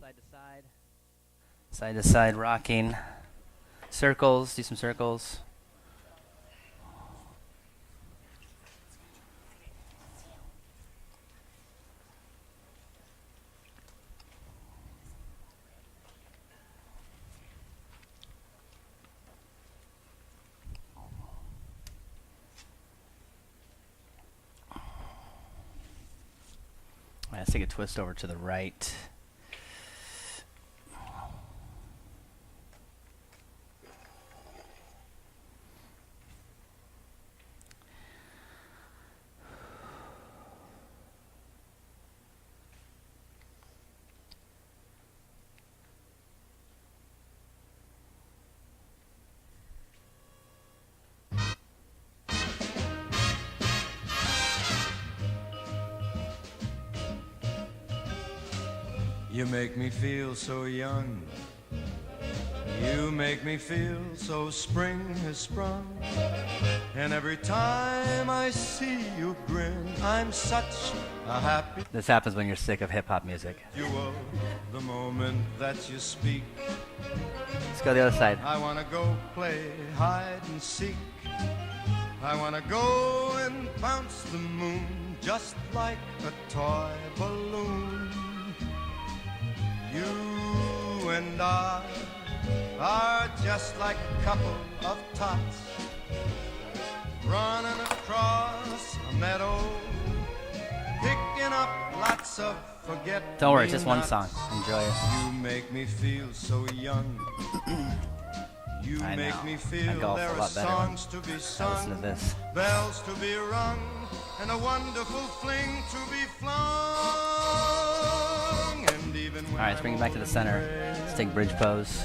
side to side. Side to side rocking. Circles, do some circles. Let's take a twist over to the right. You make me feel so young. You make me feel so spring has sprung. And every time I see you grin, I'm such a happy. This happens when you're sick of hip-hop music. You of the moment that you speak. Let's go the other side. I wanna go play hide and seek. I wanna go and bounce the moon just like a toy balloon. You and I are just like a couple of tots running across a meadow, picking up lots of forget. Don't worry, it's just one song. Enjoy it. You make me feel so young. You I make know. me I feel golf there a are lot better songs to be I sung, listen to this. bells to be rung, and a wonderful fling to be flung. And even when All right, let's bring it back to the center. Let's take bridge pose.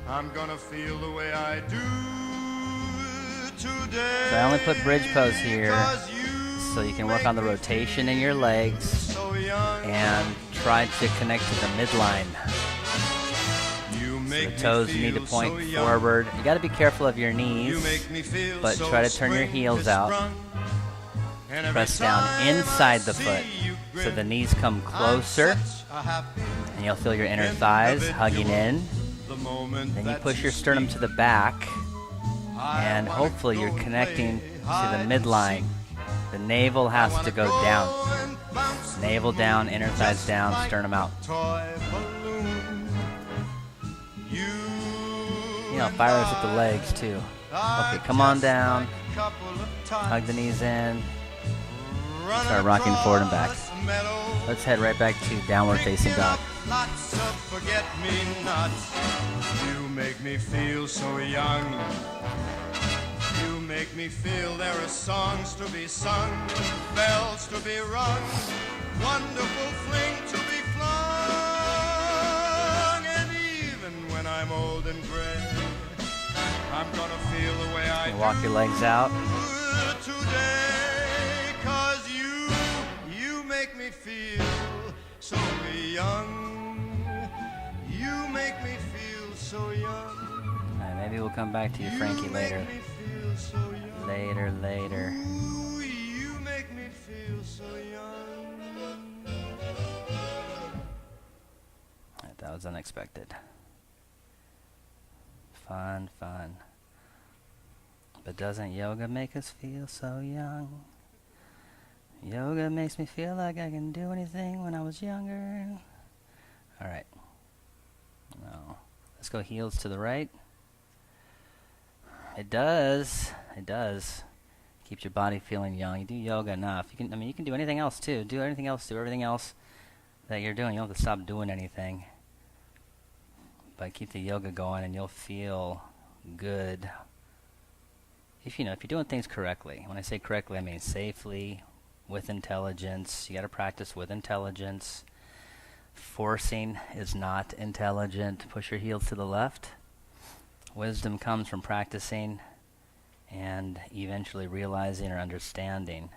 I'm gonna feel the way I do today. So I only put bridge pose here 'Cause so you can work on the rotation in your legs so young. and try to connect to the midline. You So make the toes me need to feel point so young. forward. You got to be careful of your You knees. make me feel but so try to turn your spring heels has out. sprung. And every Press down time inside I the see foot you so grin, the knees come I'm closer, such a happy and you'll feel your inner thighs individual. hugging in. The moment Then you that push your sternum speak, to the back, I and wanna hopefully go you're and connecting play to hide the and midline. seek. The navel I has wanna to go down. and bounce the Navel down, moon inner thighs just down, like sternum out. a toy balloon. You know, fire us at the legs too. Okay, come on down. Hug the knees in. Start rocking forward and back. Let's head right back to downward facing dog. Lots of forget-me-nots. You make me feel so young. You make me feel there are songs to be sung, bells to be rung, wonderful fling to be flung. And even when I'm old and gray, I'm gonna feel the way I And walk your legs out. do today. 'Cause you make me feel so young. You make me feel so young. All right, maybe we'll come back to you, Frankie, later. You make me feel so young. Later. Ooh, you make me feel so young. All right, that was unexpected. Fun. But doesn't yoga make us feel so young? Yoga makes me feel like I can do anything when I was younger. All right. No. Let's go heels to the right. It does. Keeps your body feeling young. You do yoga enough. You can do anything else too. Do everything else that you're doing. You don't have to stop doing anything. But keep the yoga going and you'll feel good. If you're doing things correctly. When I say correctly, I mean safely, with intelligence. You got to practice with intelligence. Forcing is not intelligent. Push your heels to the left. Wisdom comes from practicing and eventually realizing or understanding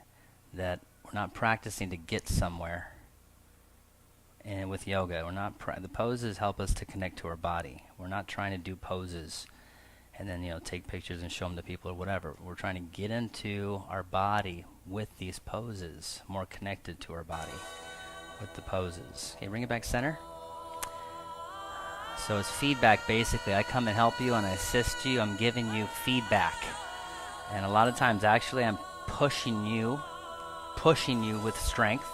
that we're not practicing to get somewhere. And with yoga, we're not the poses help us to connect to our body. We're not trying to do poses and then take pictures and show them to people or whatever. We're trying to get into our body with these poses, more connected to our body with the poses. Okay, bring it back center. So it's feedback basically. I come and help you and I assist you. I'm giving you feedback. And a lot of times actually I'm pushing you with strength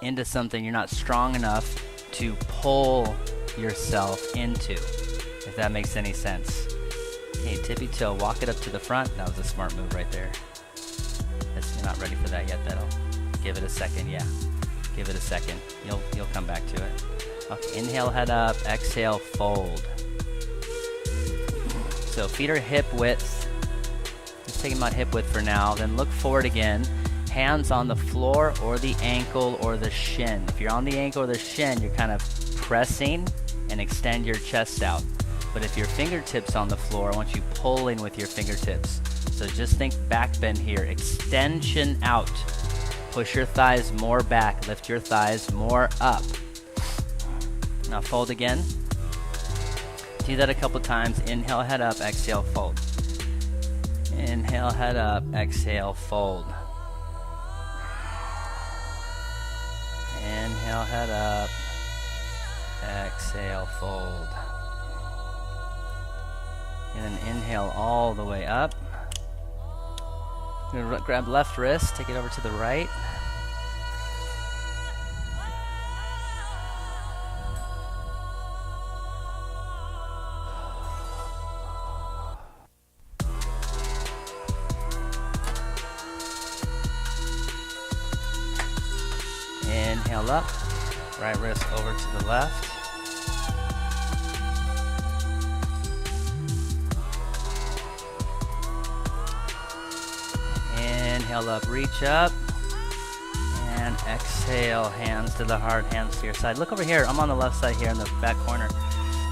into something you're not strong enough to pull yourself into, if that makes any sense. Okay, tippy toe, walk it up to the front. That was a smart move right there. You're not ready for that yet, that'll give it a second, yeah. Give it a second. You'll come back to it. Okay, inhale, head up, exhale, fold. So feet are hip width. Just take them out hip width for now. Then look forward again. Hands on the floor or the ankle or the shin. If you're on the ankle or the shin, you're kind of pressing and extend your chest out. But if your fingertips on the floor, I want you pulling with your fingertips. So just think back bend here. Extension out. Push your thighs more back. Lift your thighs more up. Now fold again. Do that a couple times. Inhale, head up, exhale, fold. Inhale, head up, exhale, fold. Inhale, head up, exhale, fold. And then inhale all the way up. I'm going to grab left wrist, take it over to the right. Inhale up, right wrist over to the left. Inhale up, reach up, and exhale, hands to the heart, hands to your side. Look over here, I'm on the left side here in the back corner.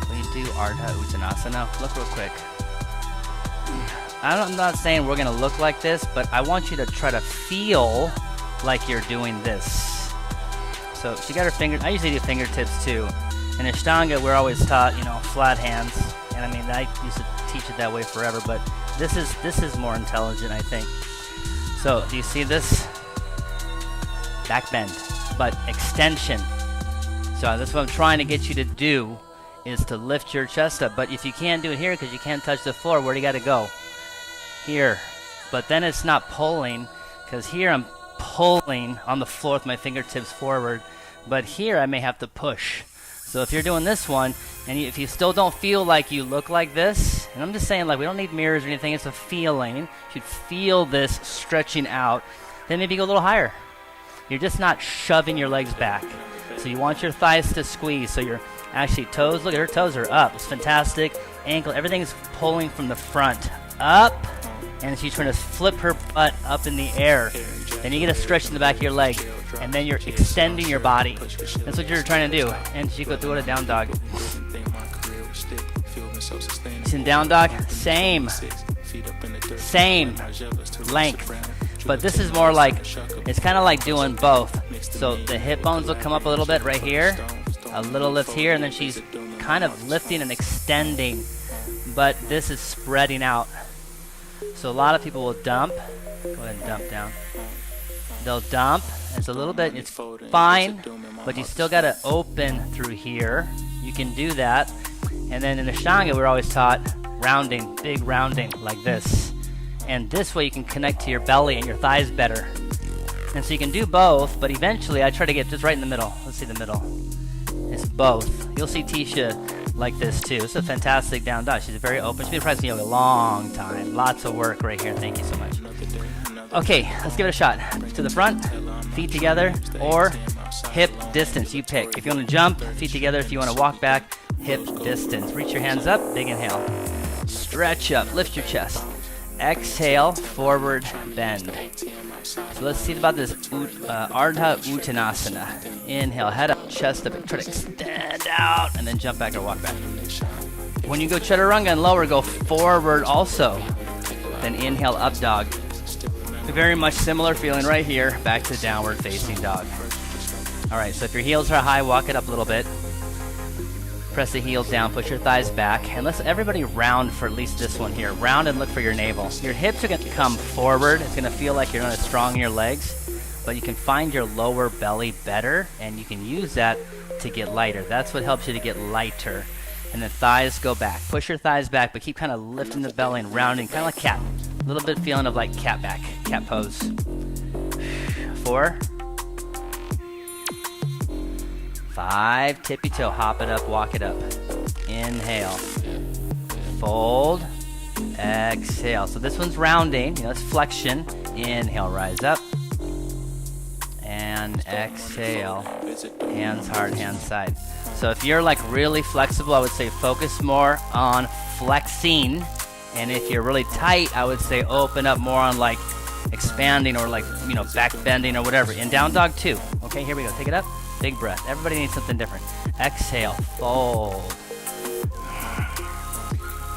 We do Ardha Uttanasana. Look real quick. I'm not saying we're gonna look like this, but I want you to try to feel like you're doing this. So she got her fingers, I usually do fingertips too. In Ashtanga, we're always taught, flat hands. And I mean, I used to teach it that way forever, but this is more intelligent, I think. So, do you see this? Back bend, but extension. So that's what I'm trying to get you to do, is to lift your chest up. But if you can't do it here because you can't touch the floor, where do you got to go? Here. But then it's not pulling, because here I'm pulling on the floor with my fingertips forward. But here I may have to push. So if you're doing this one, and if you still don't feel like you look like this, and I'm just saying, like, we don't need mirrors or anything, it's a feeling. You should feel this stretching out. Then maybe go a little higher. You're just not shoving your legs back. So you want your thighs to squeeze. So your actually toes, look at her toes are up. It's fantastic. Ankle, everything's pulling from the front up. And she's trying to flip her butt up in the air. Then you get a stretch in the back of your leg. And then you're extending your body. That's what you're trying to do. And she go through it a down dog. She's in down dog. Same length. But this is more like, it's kind of like doing both. So the hip bones will come up a little bit right here. A little lift here. And then she's kind of lifting and extending. But this is spreading out. So a lot of people will dump. Go ahead and dump down. They'll dump. It's a little bit, it's fine, but you still got to open through here. You can do that. And then in Ashtanga, we're always taught rounding, big rounding like this. And this way you can connect to your belly and your thighs better. And so you can do both, but eventually I try to get just right in the middle. Let's see the middle. It's both. You'll see Tisha like this too. It's a fantastic down dog. She's very open. She's been practicing yoga a long time. Lots of work right here. Thank you so much. Okay, let's give it a shot. To the front, feet together, or hip distance. You pick. If you want to jump, feet together. If you want to walk back, hip distance. Reach your hands up, big inhale. Stretch up, lift your chest. Exhale, forward bend. So let's see about this Ardha Uttanasana. Inhale, head up, chest up, try to extend out, and then jump back or walk back. When you go chaturanga and lower, go forward also. Then inhale, up dog. Very much similar feeling right here, back to downward facing dog. Alright, so if your heels are high, walk it up a little bit. Press the heels down, push your thighs back, and let's everybody round for at least this one here. Round and look for your navel. Your hips are going to come forward. It's going to feel like you're not as strong in your legs, but you can find your lower belly better, and you can use that to get lighter. That's what helps you to get lighter. And then thighs go back. Push your thighs back, but keep kind of lifting the belly and rounding, kind of like cat. A little bit feeling of like cat back, cat pose. 4, 5, tippy toe, hop it up, walk it up. Inhale, fold, exhale. So this one's rounding, it's flexion. Inhale, rise up, and exhale. Hands hard, hands side. So if you're like really flexible, I would say focus more on flexing. And if you're really tight, I would say open up more on like expanding or like, back bending or whatever. In down dog 2. Okay, here we go. Take it up. Big breath. Everybody needs something different. Exhale, fold.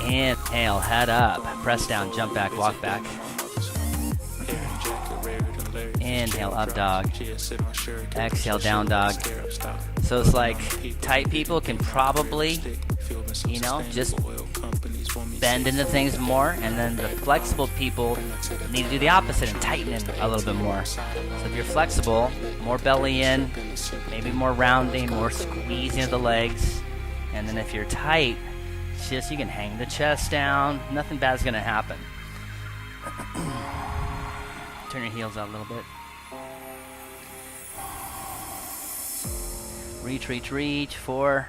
Inhale, head up. Press down, jump back, walk back. Inhale, up dog. Exhale, down dog. So it's like tight people can probably, just bend into things more, and then the flexible people need to do the opposite and tighten in a little bit more. So if you're flexible, more belly in, maybe more rounding, more squeezing of the legs. And then if you're tight, it's just you can hang the chest down. Nothing bad's going to happen. Turn your heels out a little bit. Reach, reach, reach. 4,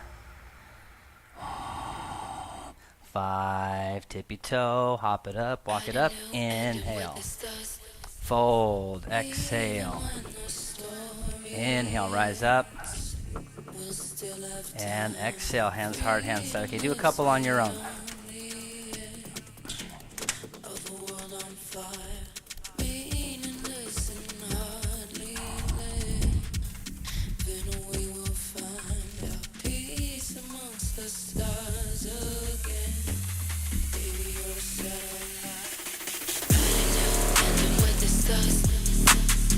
5, tippy toe, hop it up, walk it up. Inhale, fold, exhale. Inhale, rise up. And exhale, hands hard, hands side. Okay, do a couple on your own.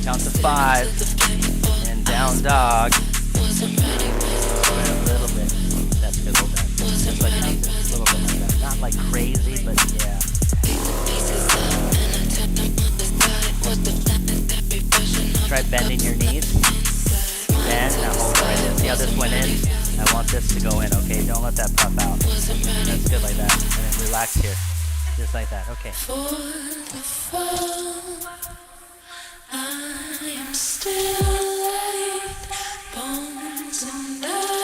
Count to 5, and down dog. Wait a little bit. That's good. Hold that. Just like that. A little bit like that. Not like crazy, but yeah. Try bending your knees. Bend. Now hold it right there. See how this went in? I want this to go in. Okay, don't let that puff out. That's good like that. And then relax here, just like that. Okay. I am still light, bones and ice.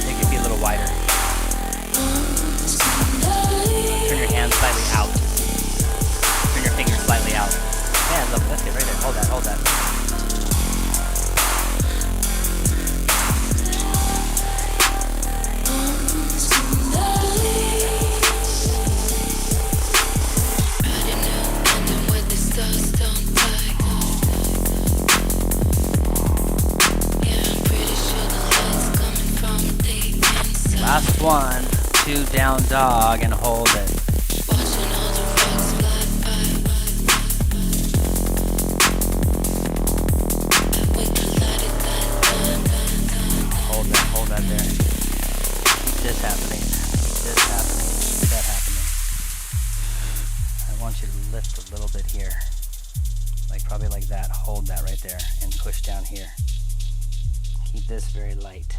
Make your feet a little wider. Turn your hands slightly out. Turn your fingers slightly out. Hands up. That's it right there. Hold that. Hold that. Last one. 2 down dog and hold it. Hold that there. Keep this happening. Keep this happening. Keep that happening. I want you to lift a little bit here. Like probably like that. Hold that right there and push down here. Keep this very light.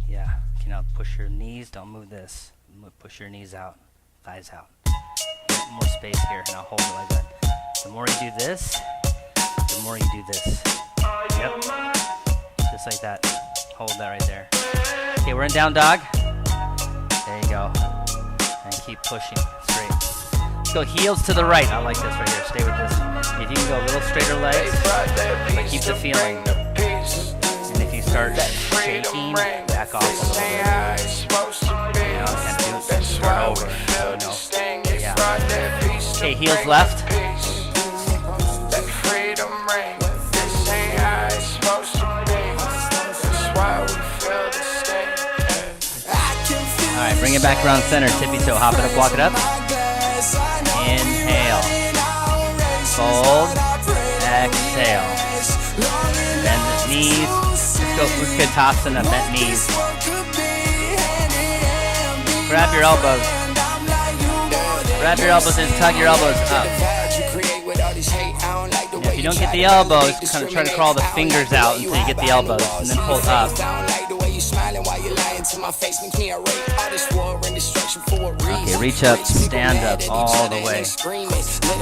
Yeah. Push your knees. Don't move this. Push your knees out. Thighs out. More space here. Now hold it like that. The more you do this, the more you do this. Yep. Just like that. Hold that right there. Okay, we're in down dog. There you go. And keep pushing straight. Let's go heels to the right. I like this right here. Stay with this. If you can go a little straighter legs, but keep the feeling. And if you start shaking, back off a little bit. And do start over. Yeah. Okay, heels left. Alright, bring it back around center. Tippy toe. Hop it up, walk it up. Inhale. Fold. exhale. Bend the knees. Let's go Utkatasana, bent knees. Grab your elbows. Grab your elbows and tug your elbows up. And if you don't get the elbows, kind of try to crawl the fingers out until you get the elbows, and then pull up. Okay, reach up, stand up all the way.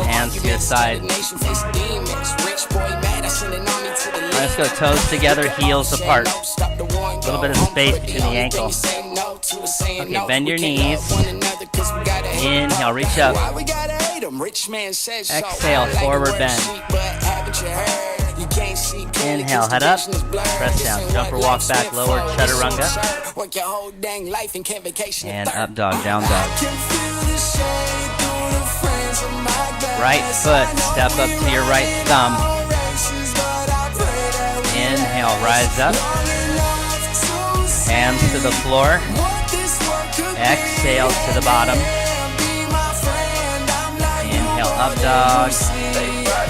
Hands to your side. Let's go toes together, heels apart. A little bit of space between the ankles. Okay, bend your knees. Inhale, reach up. Exhale, forward bend. Inhale, head up. Press down. Jump or walk back, lower chaturanga. And up dog, down dog. Right foot, step up to your right thumb. Inhale, rise up. Hands to the floor. Exhale to the bottom. Inhale, up dog.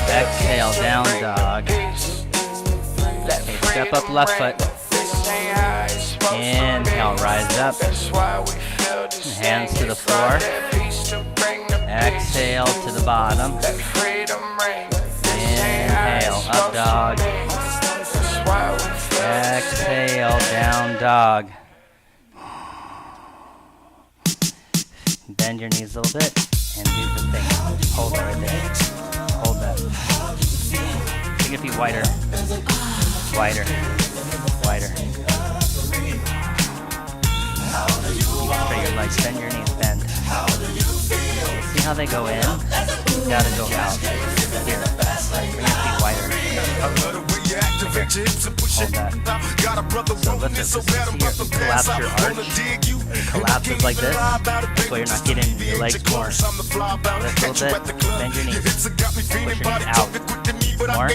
Exhale, down dog. Okay, step up left foot. Inhale, rise up. Hands to the floor. Exhale to the bottom. Inhale, up dog. Exhale, down dog. Bend your knees a little bit and do the thing. Hold that right there. Hold that. Bring your feet wider. Wider. Wider. You can straighten your legs. Bend your knees. Bend. See how they go in? You gotta go out. Here. Bring your feet wider. Hold that. So lift it. Here. Collapse your arch. It collapses like this. That's why you're not getting your legs more. Lift a little bit. Bend your knees. Push your knees out. More.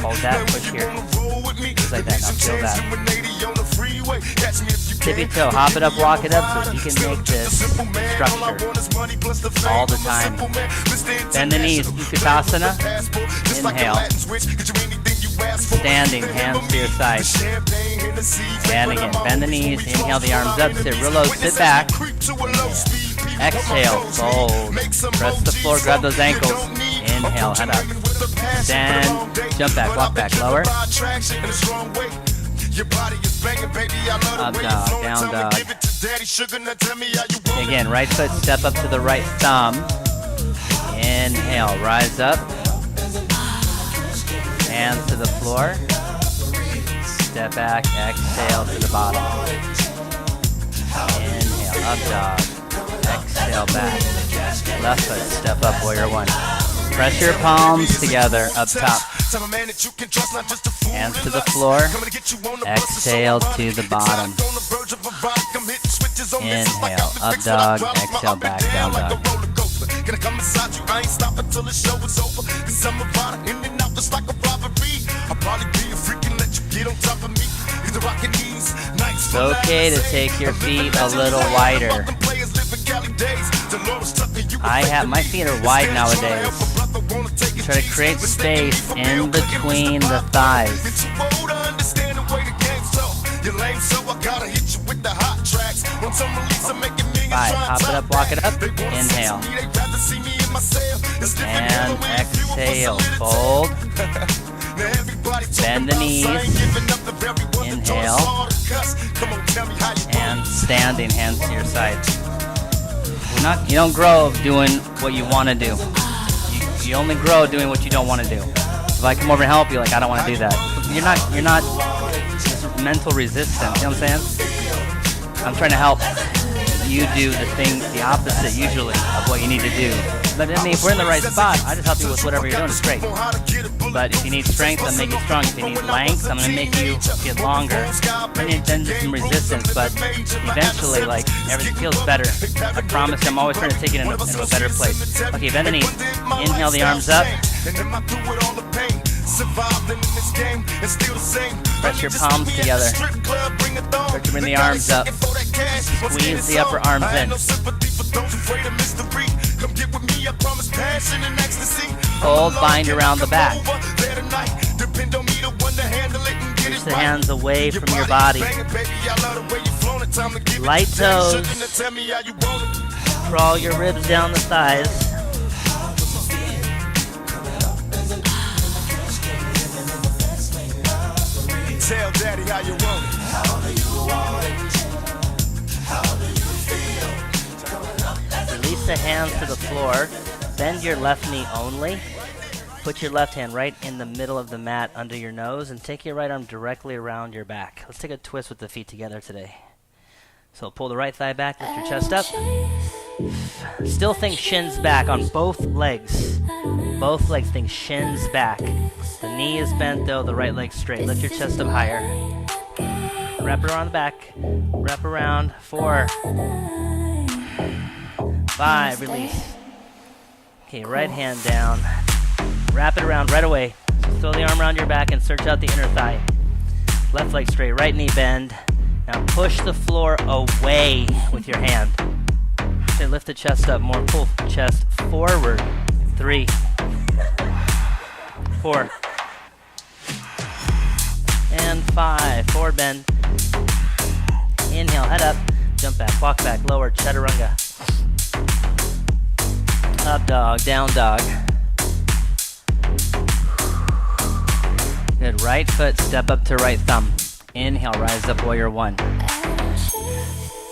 Hold that. Push here. Just like that. Now feel that. Tippy toe. Hop it up. Walk it up so you can make this structure all the time. Bend the knees. Utkatasana. Inhale. Standing, hands to your side. And again, bend the knees, inhale the arms up, sit real low, sit back. Exhale, fold. Press the floor, grab those ankles. Inhale, head up. Stand, jump back, walk back, lower. Up dog, down dog. Again, right foot, step up to the right thumb. Inhale, rise up. Hands to the floor. Step back, exhale to the bottom. Inhale, up dog. Exhale back. Left foot, step up, warrior one. Press your palms together, up top. Hands to the floor. Exhale to the bottom. Inhale, up dog. Exhale back, down dog. Gonna come inside you, I ain't stopping till the show is over. Cause I'm about it, in and out just like a robbery. I'll probably be a freak and let you get on top of me. Either rockin' these nights. It's okay to take your feet a little wider. My feet are wide nowadays. Try to create space in between the thighs. 5, hop it up, walk it up, inhale. And exhale, fold. Bend the knees, inhale. And standing, hands to your sides. You don't grow doing what you want to do. You only grow doing what you don't want to do. If I come over and help you, like, I don't want to do that. You're not just mental resistance, you know what I'm saying? I'm trying to help you do the thing, the opposite usually of what you need to do. But I mean, if we're in the right spot, I just help you with whatever you're doing, it's great. But if you need strength, I'm making you strong. If you need length, I'm going to make you get longer. Then just some resistance, but eventually, like, everything feels better. I promise you, I'm always trying to take it into a better place. Okay, bend the knees. Inhale the arms up. Press your palms together. Start to bring the arms up. Squeeze the upper arms in. Hold, bind around the back. the hands away from your body. Light toes. Crawl your ribs down the thighs. Tell daddy how you want it. How do you want it? How do you feel? Release the hands to the floor. Bend your left knee only. Put your left hand right in the middle of the mat under your nose and take your right arm directly around your back. Let's take a twist with the feet together today. So pull the right thigh back, lift your chest up. Still think shins back on both legs. Both legs think shins back. The knee is bent though, the right leg straight. Lift your chest up higher. Wrap it around the back. Wrap around. 4, 5, release. Okay, right hand down. Wrap it around right away. Throw the arm around your back and search out the inner thigh. Left leg straight, right knee bend. Now push the floor away with your hand. Okay, lift the chest up more. Pull chest forward. 3, 4, and 5. Forward bend. Inhale, head up. Jump back, walk back, lower, chaturanga. Up dog, down dog. Good, right foot, step up to right thumb. Inhale, rise up, warrior 1.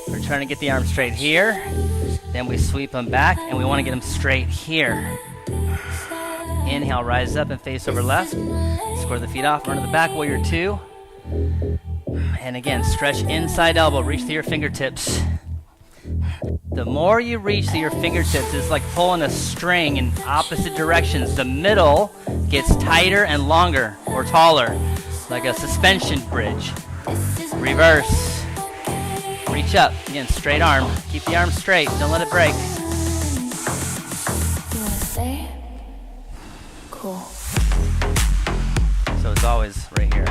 We're trying to get the arms straight here. Then we sweep them back, and we want to get them straight here. Inhale, rise up and face over left. Square the feet off, run to the back, warrior 2. And again, stretch inside elbow, reach to your fingertips. The more you reach to your fingertips, it's like pulling a string in opposite directions. The middle gets tighter and longer, or taller, like a suspension bridge. Reverse. Reach up. Again, straight arm. Keep the arm straight. Don't let it break. You wanna stay? Cool. So it's always right here.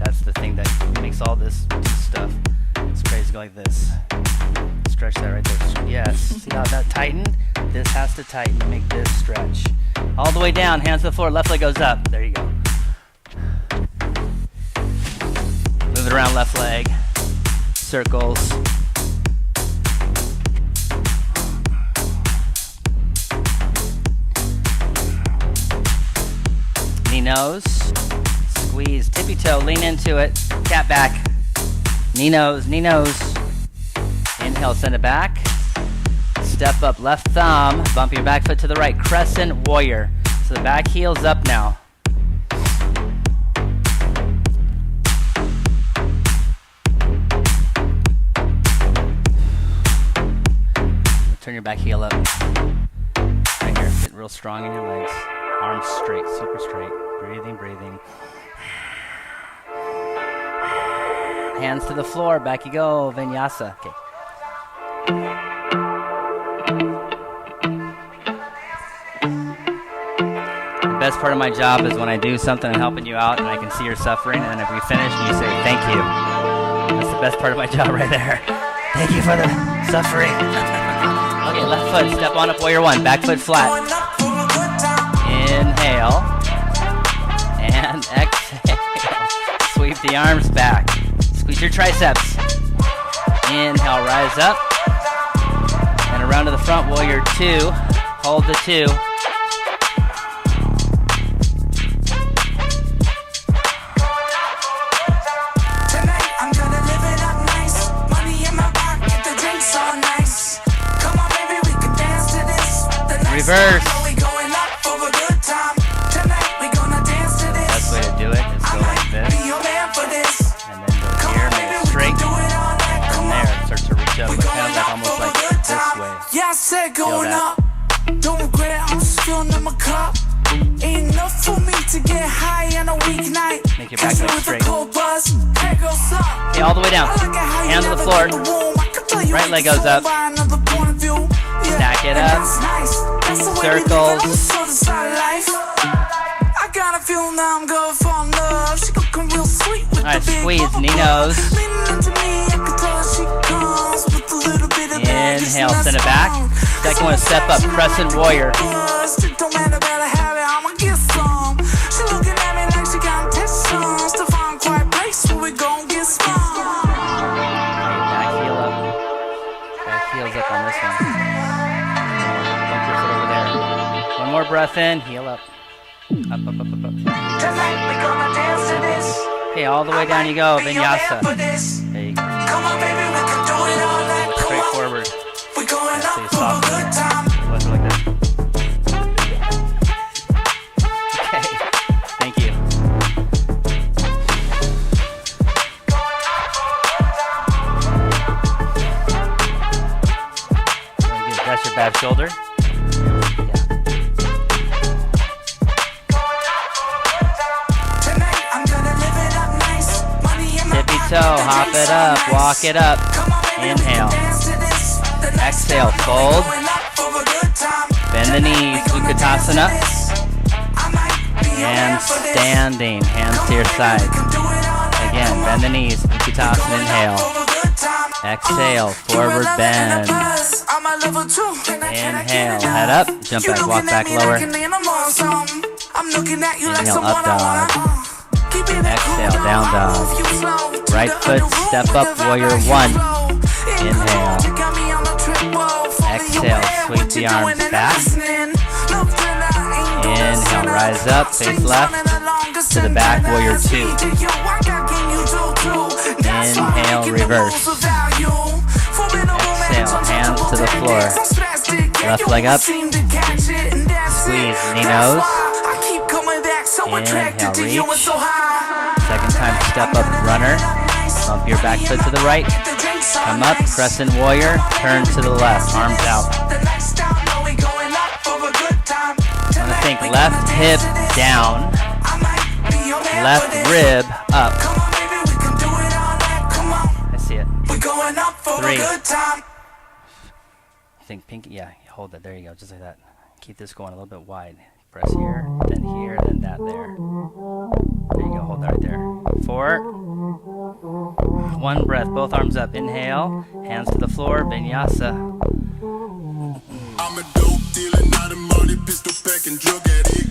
That's the thing that makes all this stuff. It's crazy. Go like this. Stretch that right there. Yes. See how that tightened? This has to tighten to make this stretch. All the way down. Hands to the floor. Left leg goes up. There you go. Move it around left leg. Circles. Knee nose. Squeeze. Tippy toe. Lean into it. Cat back. Knee nose. Knee nose. Inhale. Send it back. Step up. Left thumb. Bump your back foot to the right. Crescent warrior. So the back heel's up now. Turn your back heel up. Right here. Get real strong in your legs. Arms straight, super straight. Breathing, breathing. Hands to the floor. Back you go. Vinyasa. Okay. The best part of my job is when I do something and helping you out and I can see you're suffering, and then if we finish and you say thank you. That's the best part of my job right there. Thank you for the suffering. Okay, left foot, step on up, warrior 1, back foot flat. Inhale, and exhale. Sweep the arms back. Squeeze your triceps. Inhale, rise up. And around to the front, warrior 2. Hold the 2. Reverse. Best way to do it is go like this, and then go here, make it straight. From there, start to reach up, but kind of like almost like this way. Yeah, I said going up. Don't regret it, I'm just filling up my cup. Ain't enough for me to get high on a weeknight. Make your back leg straight. Okay, all the way down. Hands on the floor. Right leg goes up. Stack it up. Circles. Alright, squeeze, knee nose. Inhale, send it back. Second one, step up, crescent warrior. more breath in. Heel up. Up, up, up, up, up. Tonight we gonna dance to this. Okay, all the way down you go. Be your man Vinyasa. for this. There you go. Come on, baby, we can do it all night. Look Come straight on. forward. We going So up you for a soften good it. time. Let's like this. Okay. Thank you. Very good. That's your bad shoulder. Tonight I'm gonna live it up nice. Money in my Tippy pocket, toe, the hop drinks it are up, nice. walk it up. Come on, baby, we can Inhale. dance to this. The next Exhale, time fold. we going up for a good time. Bend the knees, Tonight we gonna dance to Utkatasana. this. I might be your man And for this. standing, hands to your side. Again, bend the knees, Utkatasana, inhale. Exhale, forward bend. Inhale, head up, jump back, walk back lower. Inhale, up dog. Exhale, down dog. Right foot, step up, warrior one. Inhale. Exhale, sweep the arms back. Inhale, rise up, face left to the back, warrior two. Inhale, reverse. Exhale, hands to the floor. Left leg up. Squeeze, knee nose. Inhale, reach. Second time, step up, runner. Bump your back foot to the right. Come up, crescent warrior. Turn to the left, arms out. I want to think left hip down. Left rib up. I see it. Three. Think pinky, yeah, hold that. There you go, just like that. Keep this going a little bit wide. Press here, then that there. There you go, hold that right there. 4. One breath, both arms up. Inhale, hands to the floor, vinyasa. I'm a dope dealer, not a money pistol packing drug addict.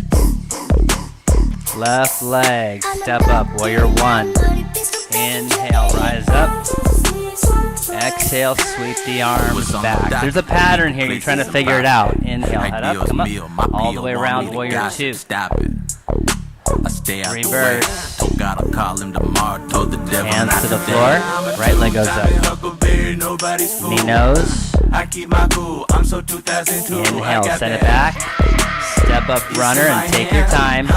Left leg, step up, warrior one. Inhale, rise up. Exhale, sweep the arms back. There's a pattern here, you're trying to figure it out. Inhale, head up, come up. All the way around, warrior two. Reverse. Hands to the floor. Right leg goes up. Knee nose. Inhale, send it back. Step up, runner, and take your time.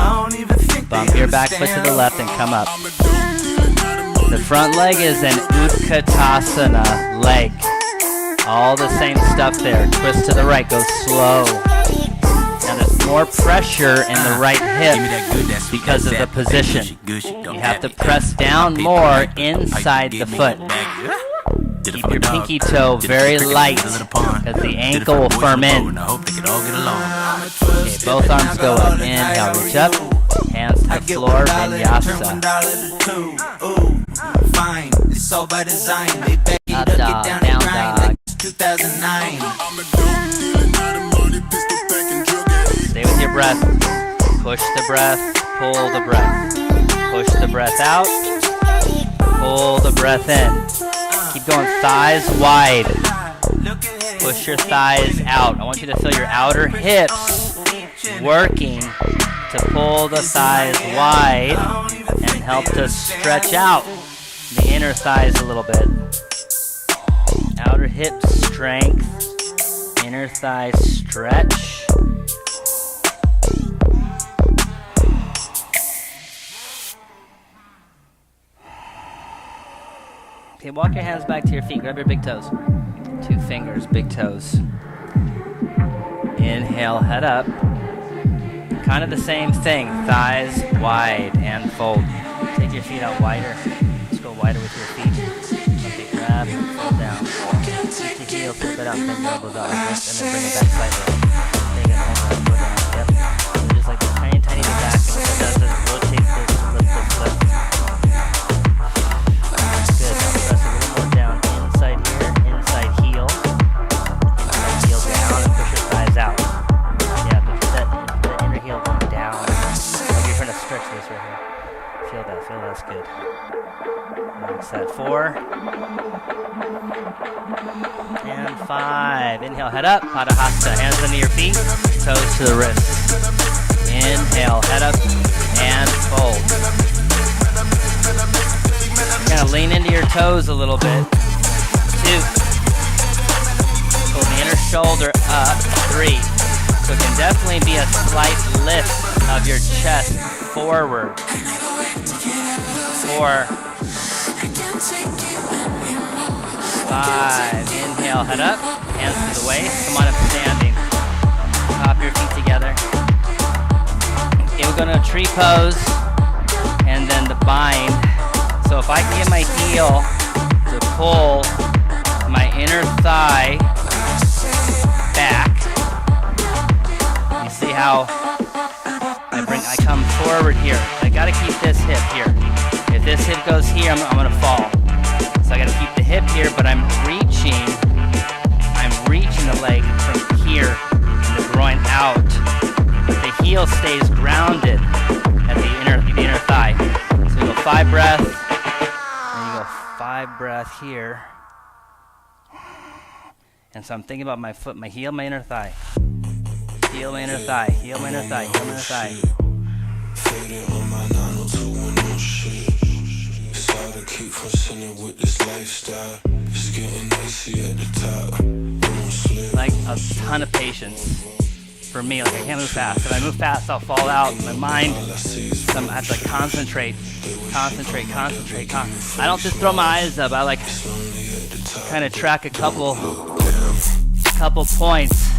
Bump your back foot to the left and come up. The front leg is an Utkatasana leg. All the same stuff there. Twist to the right, go slow. Now there's more pressure in the right hip because of the position. You have to press down more inside the foot. Keep your pinky toe very light because the ankle will firm in. Okay, both arms go up. Inhale, reach up. Hands to the floor, vinyasa. Up dog, down dog. 2009. Stay with your breath. Push the breath, pull the breath. Push the breath out, pull the breath in. Keep going, thighs wide. Push your thighs out. I want you to feel your outer hips working to pull the thighs wide and help to stretch out the inner thighs a little bit. Outer hip strength, inner thigh stretch. Okay, walk your hands back to your feet. Grab your big toes. 2 fingers, big toes. Inhale, head up. Kind of the same thing. Thighs wide and fold. Take your feet out wider. Let's go wider with your feet. Okay, grab and fold down. Keep the heels a little bit up, bend your elbows out like this, and then bring it back slightly. Take it over and go down. Yep. So just like this tiny bit back, and what it does is rotate this, lift. Good. Now press a little more down. Inside here, inside heel. Inside heel down and push your thighs out. Yeah, push that inner heel going down. Like you're trying to stretch this right here. Feel that. It's good. Next set 4. And 5. Inhale, head up. Padahasta. Hands under your feet. Toes to the wrists. Inhale, head up. And fold. Kind of lean into your toes a little bit. 2. Pull the inner shoulder up. 3. So it can definitely be a slight lift of your chest forward. 4. 5. Inhale, head up. Hands to the waist. Come on up standing. Top your feet together. Okay, we're going to tree pose and then the bind. So if I can get my heel to pull my inner thigh back, you see how I come forward here. I gotta keep this hip here. If this hip goes here, I'm gonna fall. So I gotta keep the hip here, but I'm reaching the leg from here, and the groin out. But the heel stays grounded at the inner thigh. So you go 5 breath, and you go 5 breath here. And so I'm thinking about my foot, my heel, my inner thigh. Heel, my inner thigh, heel, my inner thigh, heel, my inner thigh. Like a ton of patience for me. Like I can't move fast. If I move fast, I'll fall out. My mind, I have to concentrate. I don't just throw my eyes up. I like kind of track a couple points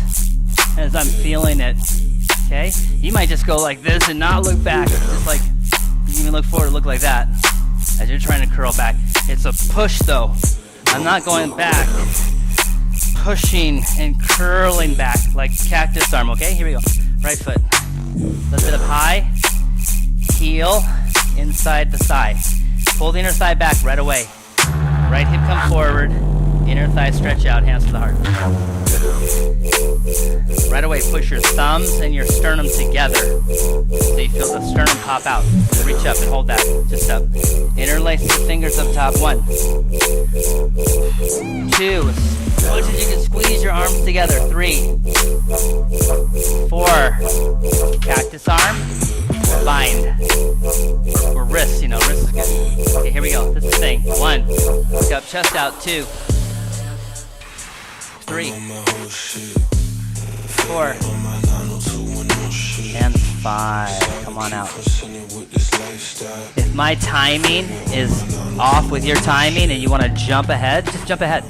as I'm feeling it. Okay? You might just go like this and not look back. Just like you can look forward, look like that as you're trying to curl back. It's a push though. I'm not going back. Pushing and curling back like cactus arm. Okay? Here we go. Right foot. Lift it up high. Heel inside the thigh. Pull the inner thigh back right away. Right hip come forward. Inner thigh stretch out, hands to the heart. Right away, push your thumbs and your sternum together. So you feel the sternum pop out. Reach up and hold that. Just up. Interlace the fingers up top. 1. 2. As much as you can squeeze your arms together. 3. 4. Cactus arm. Bind. Or wrist, wrist is good. Okay, here we go. This is the thing. 1. Look up, chest out. 2. 3, 4, and 5. Come on out. If my timing is off with your timing and you want to jump ahead, just jump ahead. You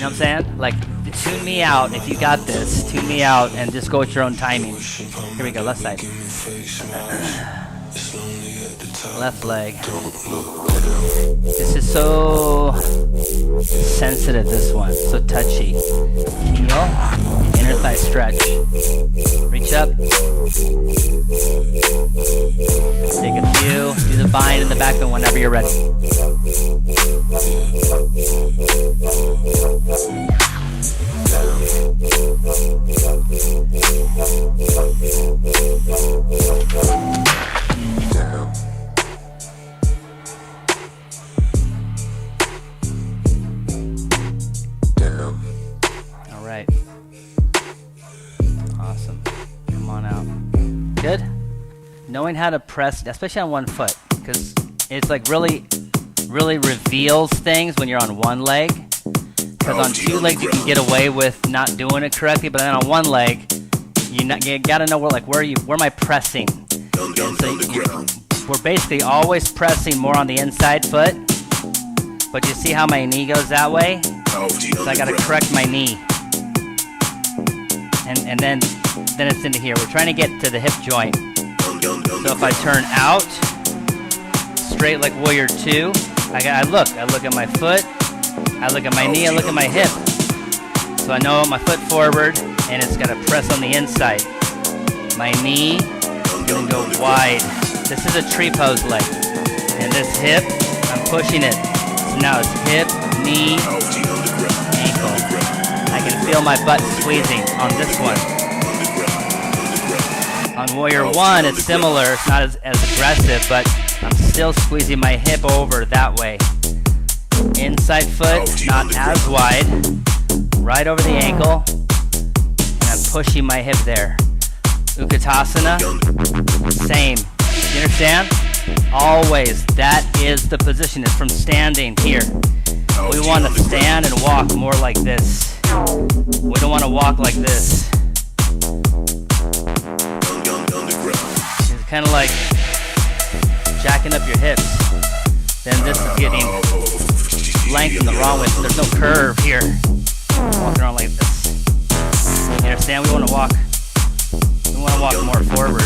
know what I'm saying? Like, tune me out if you got this. Tune me out and just go with your own timing. Here we go, left side. Left leg. This is so sensitive, this one. So touchy. Heel. Inner thigh stretch. Reach up. Take a few. Do the bind in the back bend whenever you're ready. All right. Awesome. Come on out. Good. Knowing how to press, especially on one foot, because it's like really reveals things when you're on one leg. Because on 2 legs you can get away with not doing it correctly, but then on 1 leg, you gotta know where am I pressing? And so we're basically always pressing more on the inside foot, but you see how my knee goes that way? So I gotta correct my knee. And then it's into here. We're trying to get to the hip joint. So if I turn out, straight like warrior 2, I look at my foot, I look at my knee, I look at my hip. So I know my foot forward, and it's gotta press on the inside. My knee is gonna go wide. This is a tree pose leg. And this hip, I'm pushing it. So now it's hip, knee, ankle. I can feel my butt squeezing on this one. On warrior 1, it's similar. It's not as aggressive, but I'm still still squeezing my hip over that way. Inside foot, not as wide. Right over the ankle. And I'm pushing my hip there. Utkatasana, same. You understand? Always, that is the position. It's from standing here. We want to stand and walk more like this. We don't want to walk like this. It's kind of like jacking up your hips. Then this is getting lengthened the wrong way. So there's no curve here. Walking around like this. You understand? We want to walk more forward.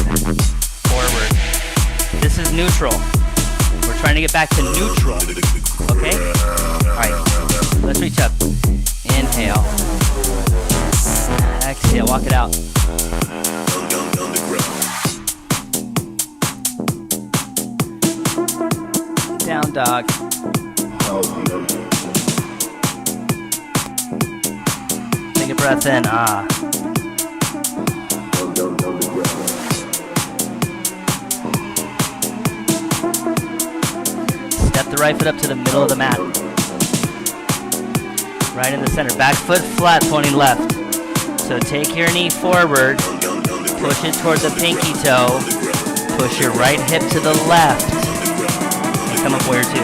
Forward. This is neutral. We're trying to get back to neutral. Okay? Alright. Let's reach up. Inhale. Exhale. Walk it out. Down dog. Take a breath in. Ah. Step the right foot up to the middle of the mat. Right in the center. Back foot flat, pointing left. So take your knee forward. Push it toward the pinky toe. Push your right hip to the left. And come up warrior two.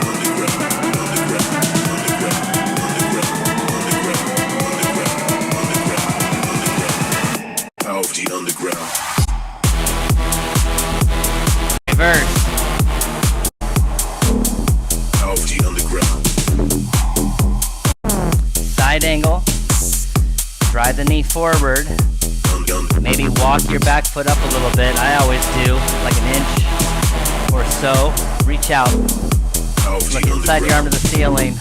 Reverse. Side angle. Drive the knee forward. Maybe walk your back foot up a little bit. I always do, like an inch or so. Reach out. Look inside your arm to the ceiling.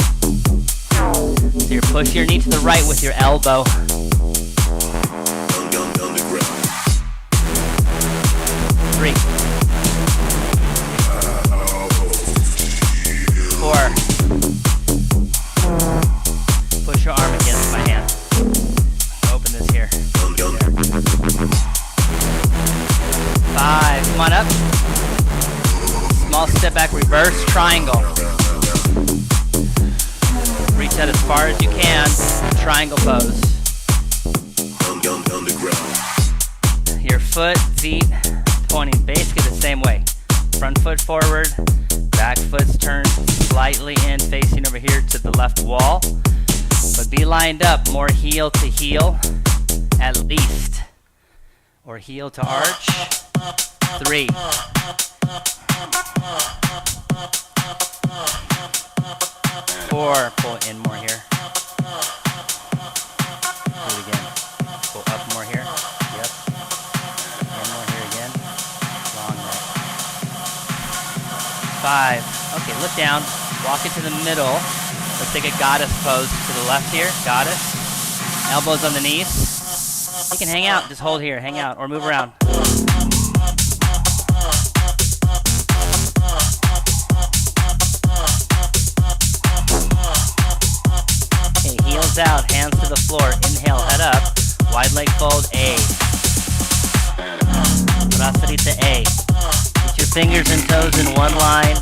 So you push your knee to the right with your elbow. 3, 4. Push your arm against my hand. Open this here. 5. Come on up. Small step back, reverse triangle. Reach out as far as you can. Triangle pose. Your foot, feet, pointing basically the same way. Front foot forward. Back foot's turned slightly in, facing over here to the left wall. But be lined up, more heel to heel, at least. Or heel to arch. 3. 4. Pull in more here. Do it again. Pull up more here. Yep. And more here again. Long neck. 5. Okay, look down. Walk it to the middle. Let's take a goddess pose to the left here. Goddess. Elbows on the knees. You can hang out. Just hold here. Hang out. Or move around. Okay, heels out. Hands to the floor. Inhale. Head up. Wide leg fold. A. Brasarita A. Get your fingers and toes in one line.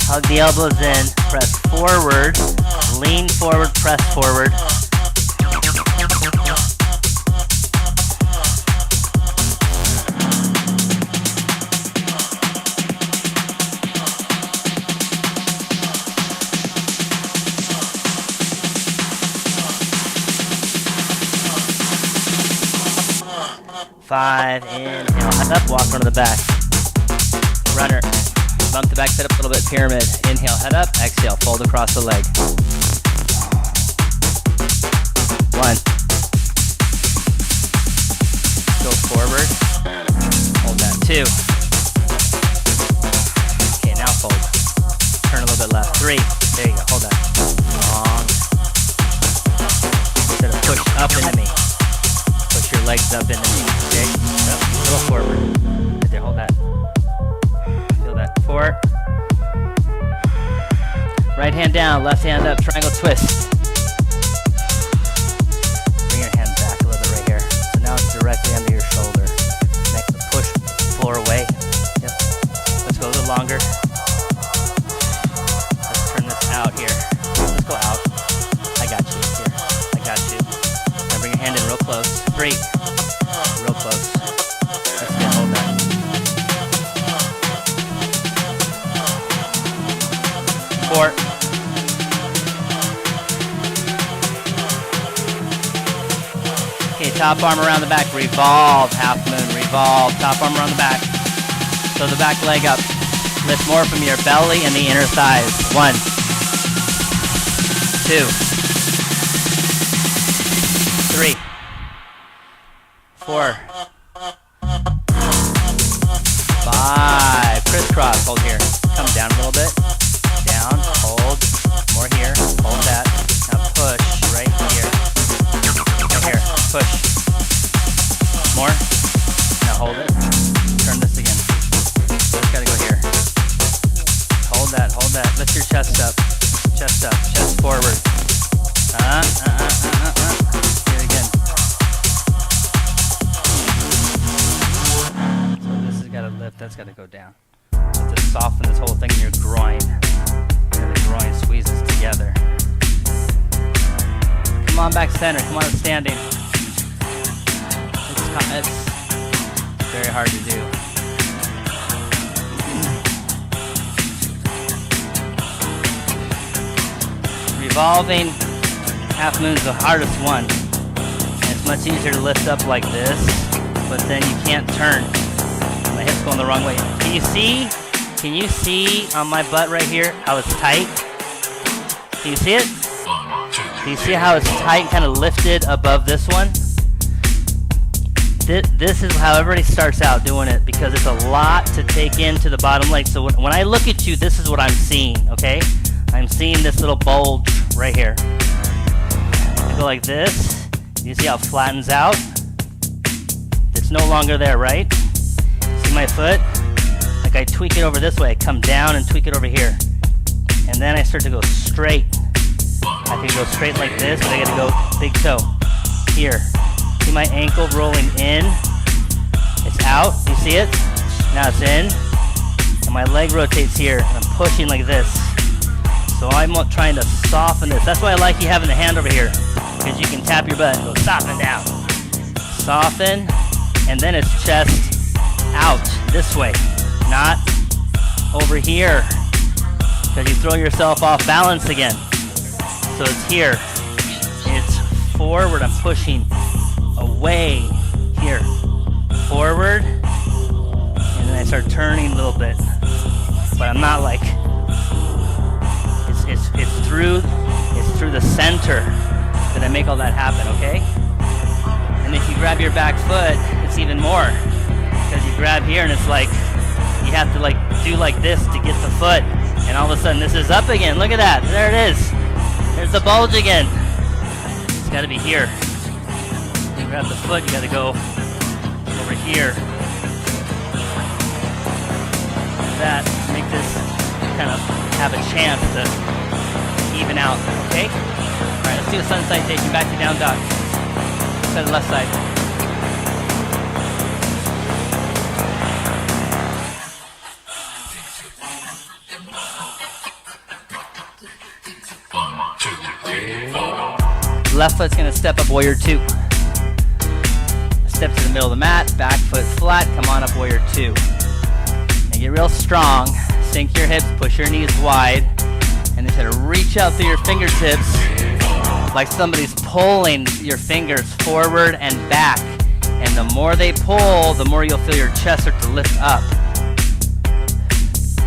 Hug the elbows in. Press forward. Lean forward, press forward. Five, inhale, head up, walk onto the back. Runner. Bump the back foot up a little bit, pyramid. Inhale, head up, exhale, fold across the leg. 1. Go forward. Hold that. 2. Okay, now fold. Turn a little bit left. 3. There you go, hold that. Long. Instead of push up into me. Push your legs up into me. Okay, so, a little forward. Right there, hold that. 4. Right hand down, left hand up, triangle twist. Bring your hand back a little bit right here. So now it's directly under your shoulder. Next, push floor away. Yep. Let's go a little longer. top arm around the back, revolve, half moon, revolve, top arm around the back. So the back leg up. Lift more from your belly and the inner thighs. 1, 2, 3, 4, 5. Crisscross, hold here. Come down a little bit. Down, hold. More here, hold that. Now push right here. Right here, push. More. Now hold it. Turn this again. Just gotta go here. Hold that, hold that. Lift your chest up. Chest up, chest forward. Do it again. So this has gotta lift, that's gotta go down. To soften this whole thing in your groin. And the groin squeezes together. Come on back center, come on standing. It's very hard to do. Revolving half moon's the hardest one. And it's much easier to lift up like this, but then you can't turn. My hip's going the wrong way. Can you see? Can you see on my butt right here how it's tight? Can you see it? Can you see how it's tight, kind of lifted above this one? This is how everybody starts out doing it because it's a lot to take into the bottom leg. So when I look at you, this is what I'm seeing, okay? I'm seeing this little bulge right here. I go like this. You see how it flattens out? It's no longer there, right? See my foot? Like I tweak it over this way. I come down and tweak it over here. And then I start to go straight. I can go straight like this, but I gotta go big toe. Here. See my ankle rolling in? It's out. You see it? Now it's in. And my leg rotates here. And I'm pushing like this. So I'm trying to soften this. That's why I like you having the hand over here. Because you can tap your butt and go soften down. Soften. And then it's chest out this way. Not over here. Because you throw yourself off balance again. So it's here. It's forward. I'm pushing away here. Forward. And then I start turning a little bit. But I'm not like... It's through the center that I make all that happen, okay? And if you grab your back foot, it's even more. Because you grab here and it's like, you have to like do like this to get the foot. And all of a sudden this is up again. Look at that. There it is. There's the bulge again. It's got to be here. You grab the foot, you got to go over here. That, make this kind of have a chance to even out, okay? Alright, let's do a sun salutation back to down dog. To the left side. Left foot's gonna step up warrior 2. Step to the middle of the mat, back foot flat, come on up warrior 2. Now get real strong, sink your hips, push your knees wide, and then try to reach out through your fingertips like somebody's pulling your fingers forward and back. And the more they pull, the more you'll feel your chest start to lift up.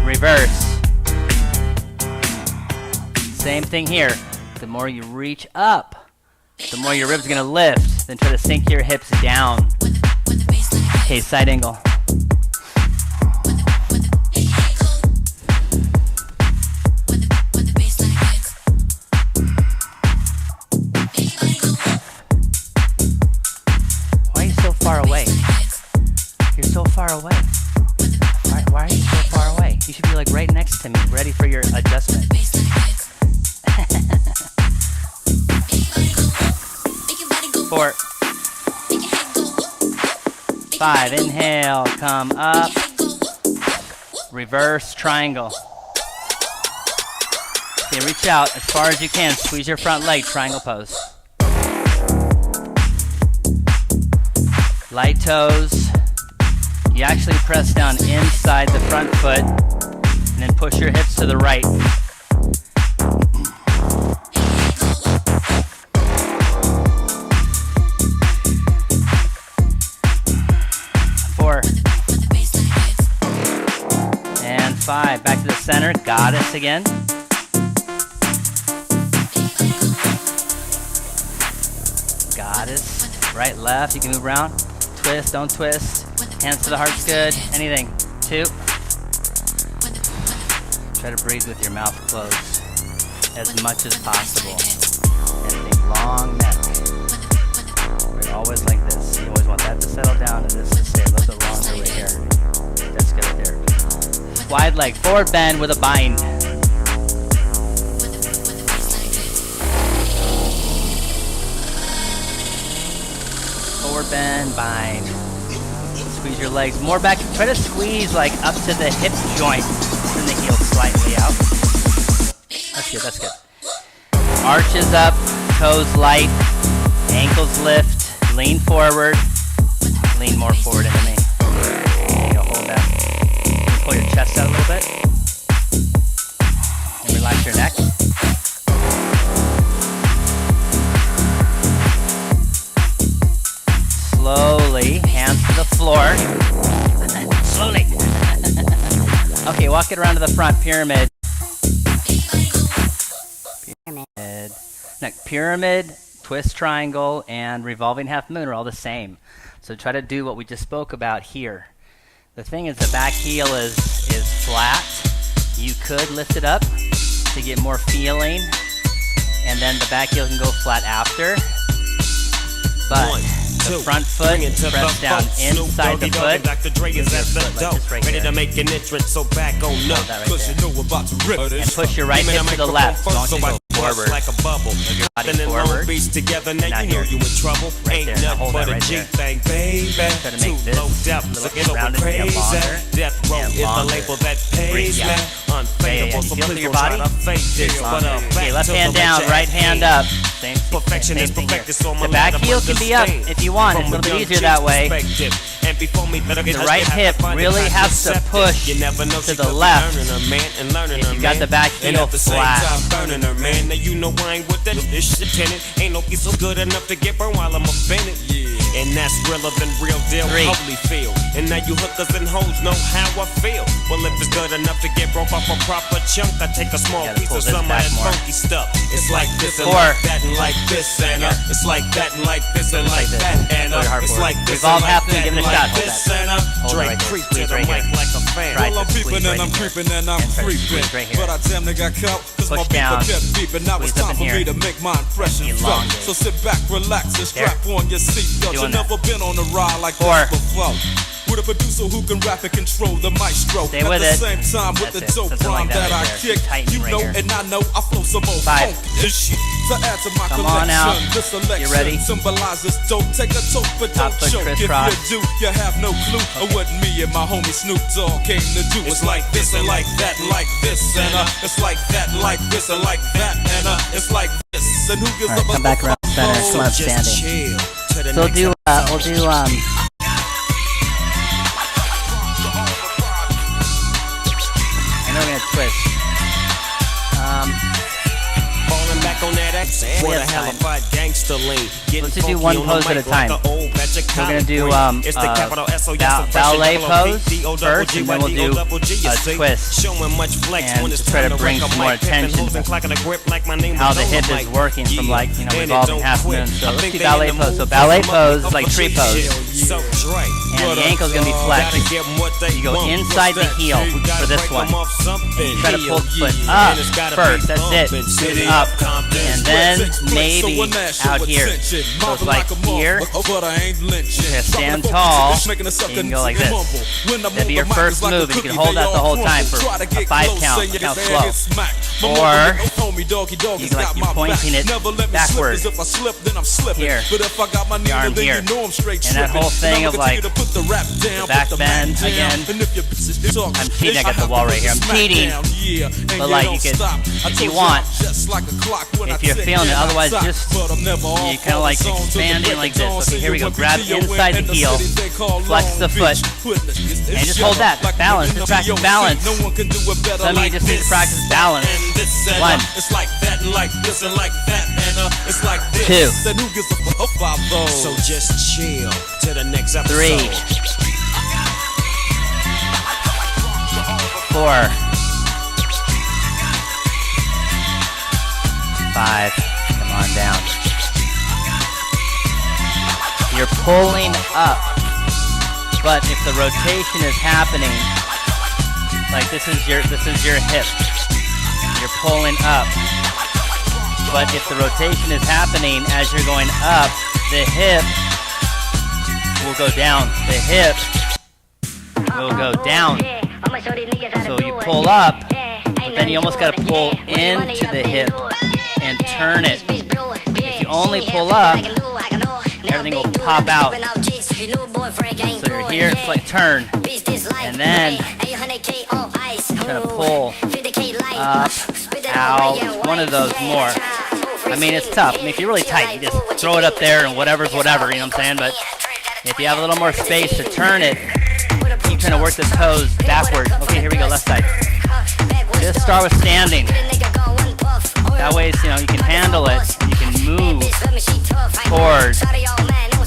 Reverse. Same thing here. The more you reach up, the more your ribs are going to lift. Then try to sink your hips down. Okay, side angle. Why are you so far away? You're so far away. Why are you so far away? You should be like right next to me, ready for your adjustment. 4, 5, inhale, come up, reverse triangle. Okay, reach out as far as you can, squeeze your front leg, triangle pose. Light toes, you actually press down inside the front foot, and then push your hips to the right. 5. Back to the center. Goddess again. Goddess. Right, left. You can move around. Twist, don't twist. Hands to the heart's good. Anything. 2. Try to breathe with your mouth closed as much as possible. And think long neck. We're always like this. You always want that to settle down and this to stay a little bit longer right here. That's good right there. Wide leg, forward bend with a bind. Forward bend, bind. Squeeze your legs more back. Try to squeeze like up to the hip joint. Turn the heel slightly out. That's good, that's good. Arches up, toes light, ankles lift, lean forward. Lean more forward into me. There you go, hold that. Pull your chest out a little bit. And relax your neck. Slowly, hands to the floor. Slowly. Okay, walk it around to the front, pyramid. Pyramid. Next, pyramid, twist triangle, and revolving half moon are all the same. So try to do what we just spoke about here. The thing is the back heel is flat. You could lift it up to get more feeling, and then the back heel can go flat after. But the front foot, press down inside the foot. Ready to make an entrance, so back on up. And push your right hip to the left. Don't you go forward. Like a bubble. Move your body forward. Together, now Not you know here. you in trouble. Right Ain't there. Now nothing hold but that a right G there. thing, baby. Try to make Too this low depth, a little looking over rounded tail crazy. longer Death row and is the longer. label that pays Breathe, me. yeah. Unfadable, so Feel through please your don't try body. to fake this. But Okay, back left to hand the down, way right you hand act. up. Same Perfection same is thing perfected, here. so I'm The back allowed to heel can be up understand. if you want. It's a From little bit young easier that way. perspective. And before me, better get The right hip really has to push you never know to she the could be left. earning her, man, and learning If her, you got man. the back And heel at the same flat. time burning her, man. Now you know I ain't with that shit tenant. Ain't no piece so good enough to get burned while I'm offended. And that's realer than real deal. 3. Holy feel. And now you hookers and hoes know how I feel. Well, if it's good enough to get broke off a proper chunk, I take a small Gotta piece pull of this some of back that more. funky stuff. It's like this and 4. like that and like this and it's like that and like this and like Like this. that and Pull your heart it's forward. like this Revolve and like half moon, that give it a and shot. like Hold this that. and Hold it Drake right there. creep to Squeeze the right mic here. like a fan. Try Well, I'm to peeping squeeze and right I'm in here. creeping and I'm And try to creeping. squeeze right here. But I damn near got caught cause my Push beeper down. kept beeping. Now it's Squeeze up time in for me here. to make my impression felt. Elongate. So sit back, relax, and strap on your seatbelt. Doing You've never that. been on a ride like 4. this before. With a producer who can rap and control the maestro. Stay with At it. the same time with That's the it. dope Something rhyme like that that I right there. kick. Tighten You right know here. and I know I flow some more 5. funky shit. To add to my Come collection, on out. this selection You ready? symbolizes dope. Take a toke but Top don't foot choke. If crisscross. you do, you have no clue of what me and my homie Snoop Dogg came to do. It's like this and like that and like this and it's like that and like this and like that and it's like this and who gives Alright, come back around center. Come on, Just standing. chill to the So next we'll episode. do I know we're gonna twist. Falling back on that X, We what a have time. hellified gangster lean. Getting Let's just do funky one on the pose at a mic like time. a old batch of We're gonna do collard green. It's the capital S-O, yes, ballet the fresh pose D-O-double-G, first, and then we'll do Y-D-O-double-G, you a see. twist. Showing much flex And when it's just try time to to bring wreck a some more mic, pimping attention hoes and clacking a grip like my name how was the hip Dolomite. is working from Yeah, like, and it revolving don't half quit. moon. So I let's think do they ballet in the pose. So mood ballet for pose some is like upper tree shit. pose. So Drake. And the ankle's gonna be flexed. Gotta give 'em what they You go want. inside the What's that? heel We gotta for this break one. 'em off something. Try to pull the foot Yeah, up and it's gotta first. be That's it. bumpin'. City Up. of Compton. And then maybe out here. So it's like here. But I ain't lynching. You stand tall. You can go like this. That'd be your first move, and you can hold that the whole time for a 5 count. Look how slow. Or you can, like, you're pointing it backward. Here. Your arm here. And that whole thing of like the back bend again. I'm cheating. I got the wall right here. I'm cheating. But like you could, if you want, if you're feeling it. Otherwise, just you kind of like expanding like this. Okay, here we go. Grab inside the heel, flex the foot, and just hold that. Balance. Just practice balance. Some of you just need to practice balance. 1, It's like that and like this and like that and it's like this. 2, Then who gives a fuck about those? So just chill to the next episode. 3, 4, 4, 5. Come on down. You're pulling up, but if the rotation is happening, like this is your hip. You're pulling up, but if the rotation is happening as you're going up, the hip will go down. The hip will go down. So you pull up, but then you almost got to pull into the hip and turn it. If you only pull up, everything will pop out. So you're here, it's like turn, and then kind of pull up, out, one of those more. I mean, it's tough. I mean, if you're really tight, you just throw it up there and whatever's whatever, you know what I'm saying? But if you have a little more space to turn it, keep trying to work the toes backward. Okay, here we go, left side. Just start with standing. That way, you know, you can handle it. You can move toward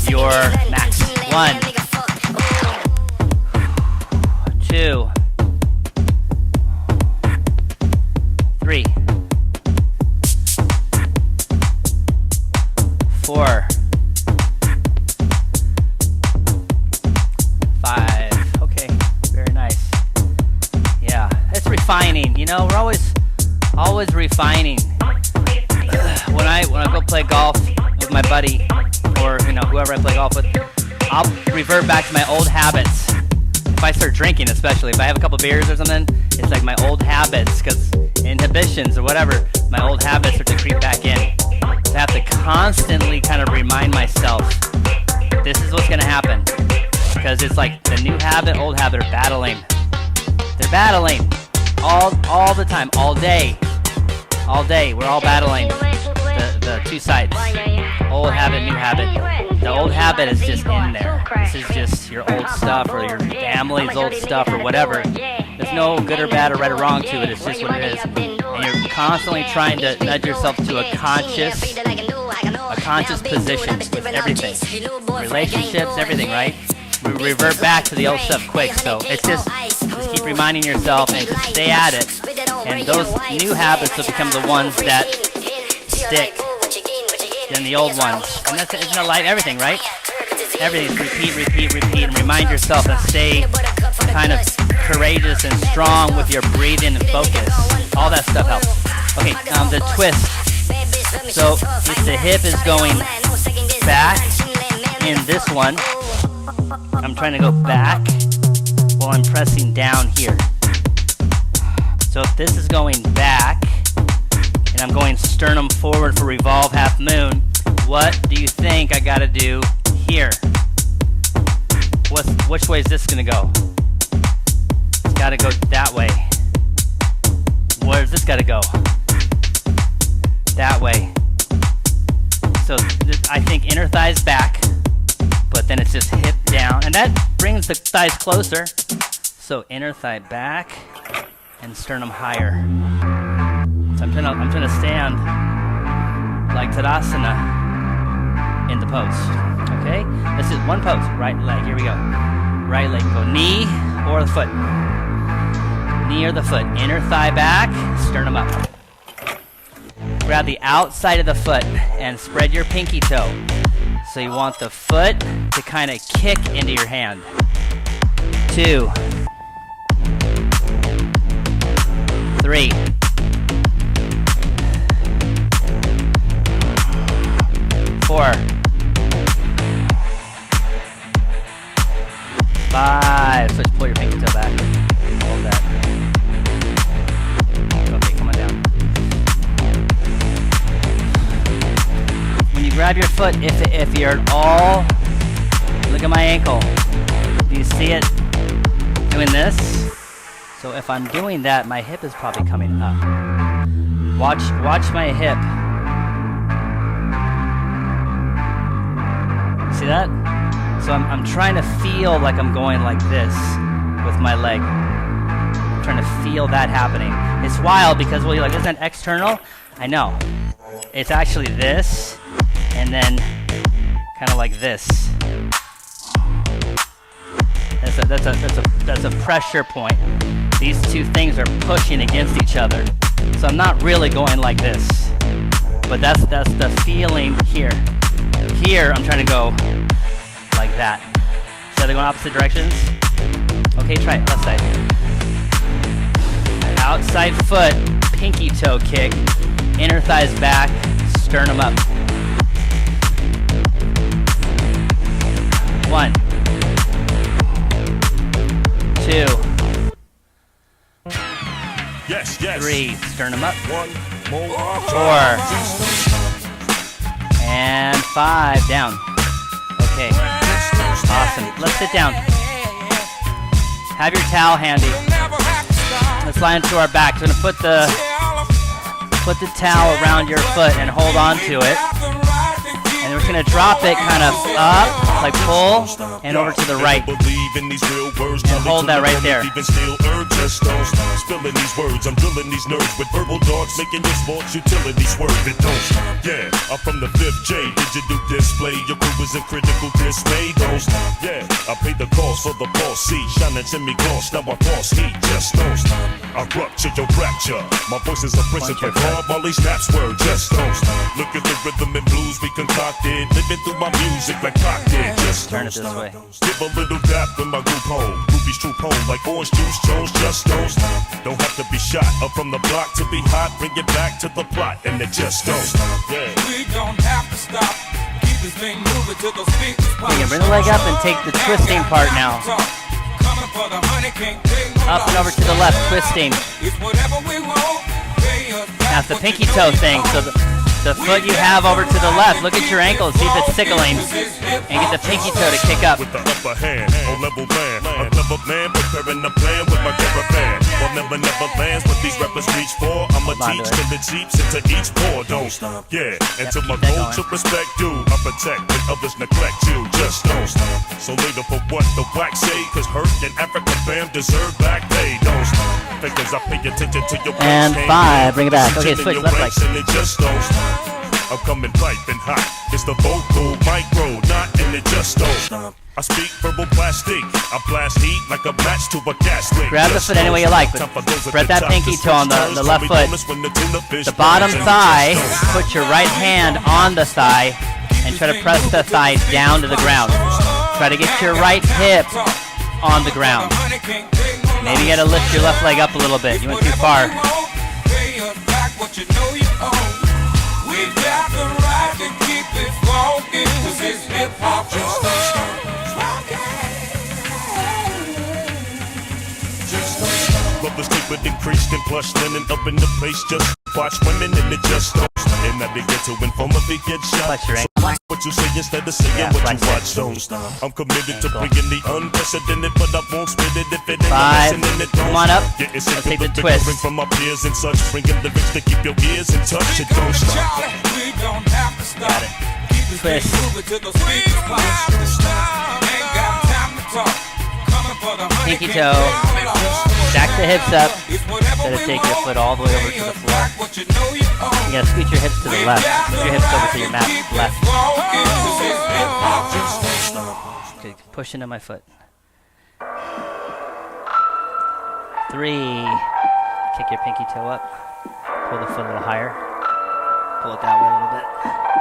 your max. 1, 2, 3, 4, 5. Okay, very nice. Yeah, it's refining. You know, we're always refining. When I go play golf with my buddy, or you know whoever I play golf with, I'll revert back to my old habits. If I start drinking, especially if I have a couple beers or something, it's like my old habits, because inhibitions or whatever, my old habits start to creep back in. So I have to constantly kind of remind myself, this is what's going to happen, because it's like the new habit, old habit are battling. They're battling all the time, all day. We're all battling the two sides. Old habit, new habit. The old habit is just in there. This is just your old stuff or your family's old stuff or whatever. There's no good or bad or right or wrong to it. It's just what it is. And you're constantly trying to nudge yourself to a conscious position with everything. Relationships, everything, right? We revert back to the old stuff quick. So it's just keep reminding yourself and just stay at it. And those new habits will become the ones that stick than the old ones. And that's isn't it like everything, right? Everything's repeat, and remind yourself and stay kind of courageous and strong with your breathing and focus. All that stuff helps. Okay, the twist. So if the hip is going back in this one, I'm trying to go back while I'm pressing down here. So if this is going back, and I'm going sternum forward for revolve half moon, what do you think I gotta do here? Which way is this gonna go? It's gotta go that way. Where's this gotta go? That way. So I think inner thighs back, but then it's just hip down, and that brings the thighs closer. So inner thigh back and sternum higher. So I'm trying to stand like Tadasana in the pose. Okay? This is one pose. Right leg. Here we go. Right leg. Go knee or the foot. Knee or the foot. Inner thigh back, sternum up. Grab the outside of the foot and spread your pinky toe. So you want the foot to kind of kick into your hand. 2, 3, 4, 5. So just pull your pinky toe back. Hold that. Okay, come on down. When you grab your foot, if you're at all, look at my ankle. Do you see it doing this? So if I'm doing that, my hip is probably coming up. Watch my hip. See that? So I'm trying to feel like I'm going like this with my leg. I'm trying to feel that happening. It's wild because, well, you're like, isn't that external? I know. It's actually this, and then kind of like this. That's a pressure point these two things are pushing against each other. So I'm not really going like this, but that's the feeling here. Here I'm trying to go like that. So they're going opposite directions. Okay, try it. Left side. Outside foot, pinky toe kick, inner thighs back, sternum up. 1, 2, Yes, 3, sternum up. 1 more 4 and 5, down. Okay, awesome. Let's sit down. Have your towel handy. Let's lie into our backs. We're gonna put the towel around your foot and hold on to it. And we're gonna drop it kind of up, like pull, and over to the right. And hold that right there. Spilling these words, I'm drilling these nerves with verbal darts, making your sports utility swerve. It don't stop. Yeah, I'm from the 5th J. Digital display, your crew is in critical dismay. Don't stop. Yeah, I paid the cost for the boss seat, shining semi gloss. Now I force heat, just don't stop. I rupture your fracture. My voice is a principal hard, Molly snaps word, just don't stop. Look at the rhythm and blues we concocted, living through my music like clock did. Just Turn don't it this stop. way. Give a little dap when my group home. Groupies troop home like orange juice, Jones, just don't stop. Don't have to be shot up from the block to be hot. Bring it back to the plot, and it just don't stop. Yeah. We don't have to stop. Keep this thing moving till those speakers pop. You can bring the leg up and take the twisting part now. Coming for the honey, can't take no Up and over to the left, twisting. It's whatever we want. That's the pinky toe thing. So the foot you have over to the left, look at your ankle, see if it's tickling, and get the pinky toe to kick up. With the upper hand, on level man, a clever man preparing the plan with my caravan. Well, never lands what these rappers reach for. I'ma teach till it seeps into each pore. Don't stop, yeah. Until my goal to respect you, I protect when others neglect you. Just don't stop. So later for what the wax say, cause hurt and Africa fam deserve back pay. Don't stop. Because I pay attention to your And 5, bring it back. Okay, switch, left leg. and it just don't stop. I'm coming piping hot. It's the vocal micro, not and it just don't stop. I speak verbal plastic. I blast heat like a match to a gas ring. Grab the foot any way you like, but spread that pinky toe on the left foot. The bottom thigh, put your right hand on the thigh, and try to press the thigh down to the ground. Try to get your right hip on the ground. Maybe you gotta lift your left leg up a little bit. You went too far. We got the right to keep it funky, 'cause it's hip-hop. Brothers keep it increased and plush linen up in the place. Just watch women and it just don't stop. And now they get to inform if they get shot. Flex your So ankle. what you say instead of saying what flex you it. watch. Don't stop. I'm committed to Ankle. bringing the unprecedented, but I won't spit it if it ain't 5. a lesson in it. Don't Come on up. stop. Yeah, it's Let's simple, take the but twist. bickering from my peers and such. Bringing lyrics to keep your ears in touch. It don't stop. Charlie, we don't have to stop. Got it. Keep this Twist. thing moving till those speakers pop. Ain't got time to talk. Coming for the honey, Pinky can't toe. take no loss. Stack the hips up. It's whatever Instead of we taking your want. foot all the way over to the floor. What you know you own. You gotta scoot your hips to the left. Scoot your hips over to your mat left. Okay, push into my foot. 3. Kick your pinky toe up. Pull the foot a little higher. Pull it that way a little bit.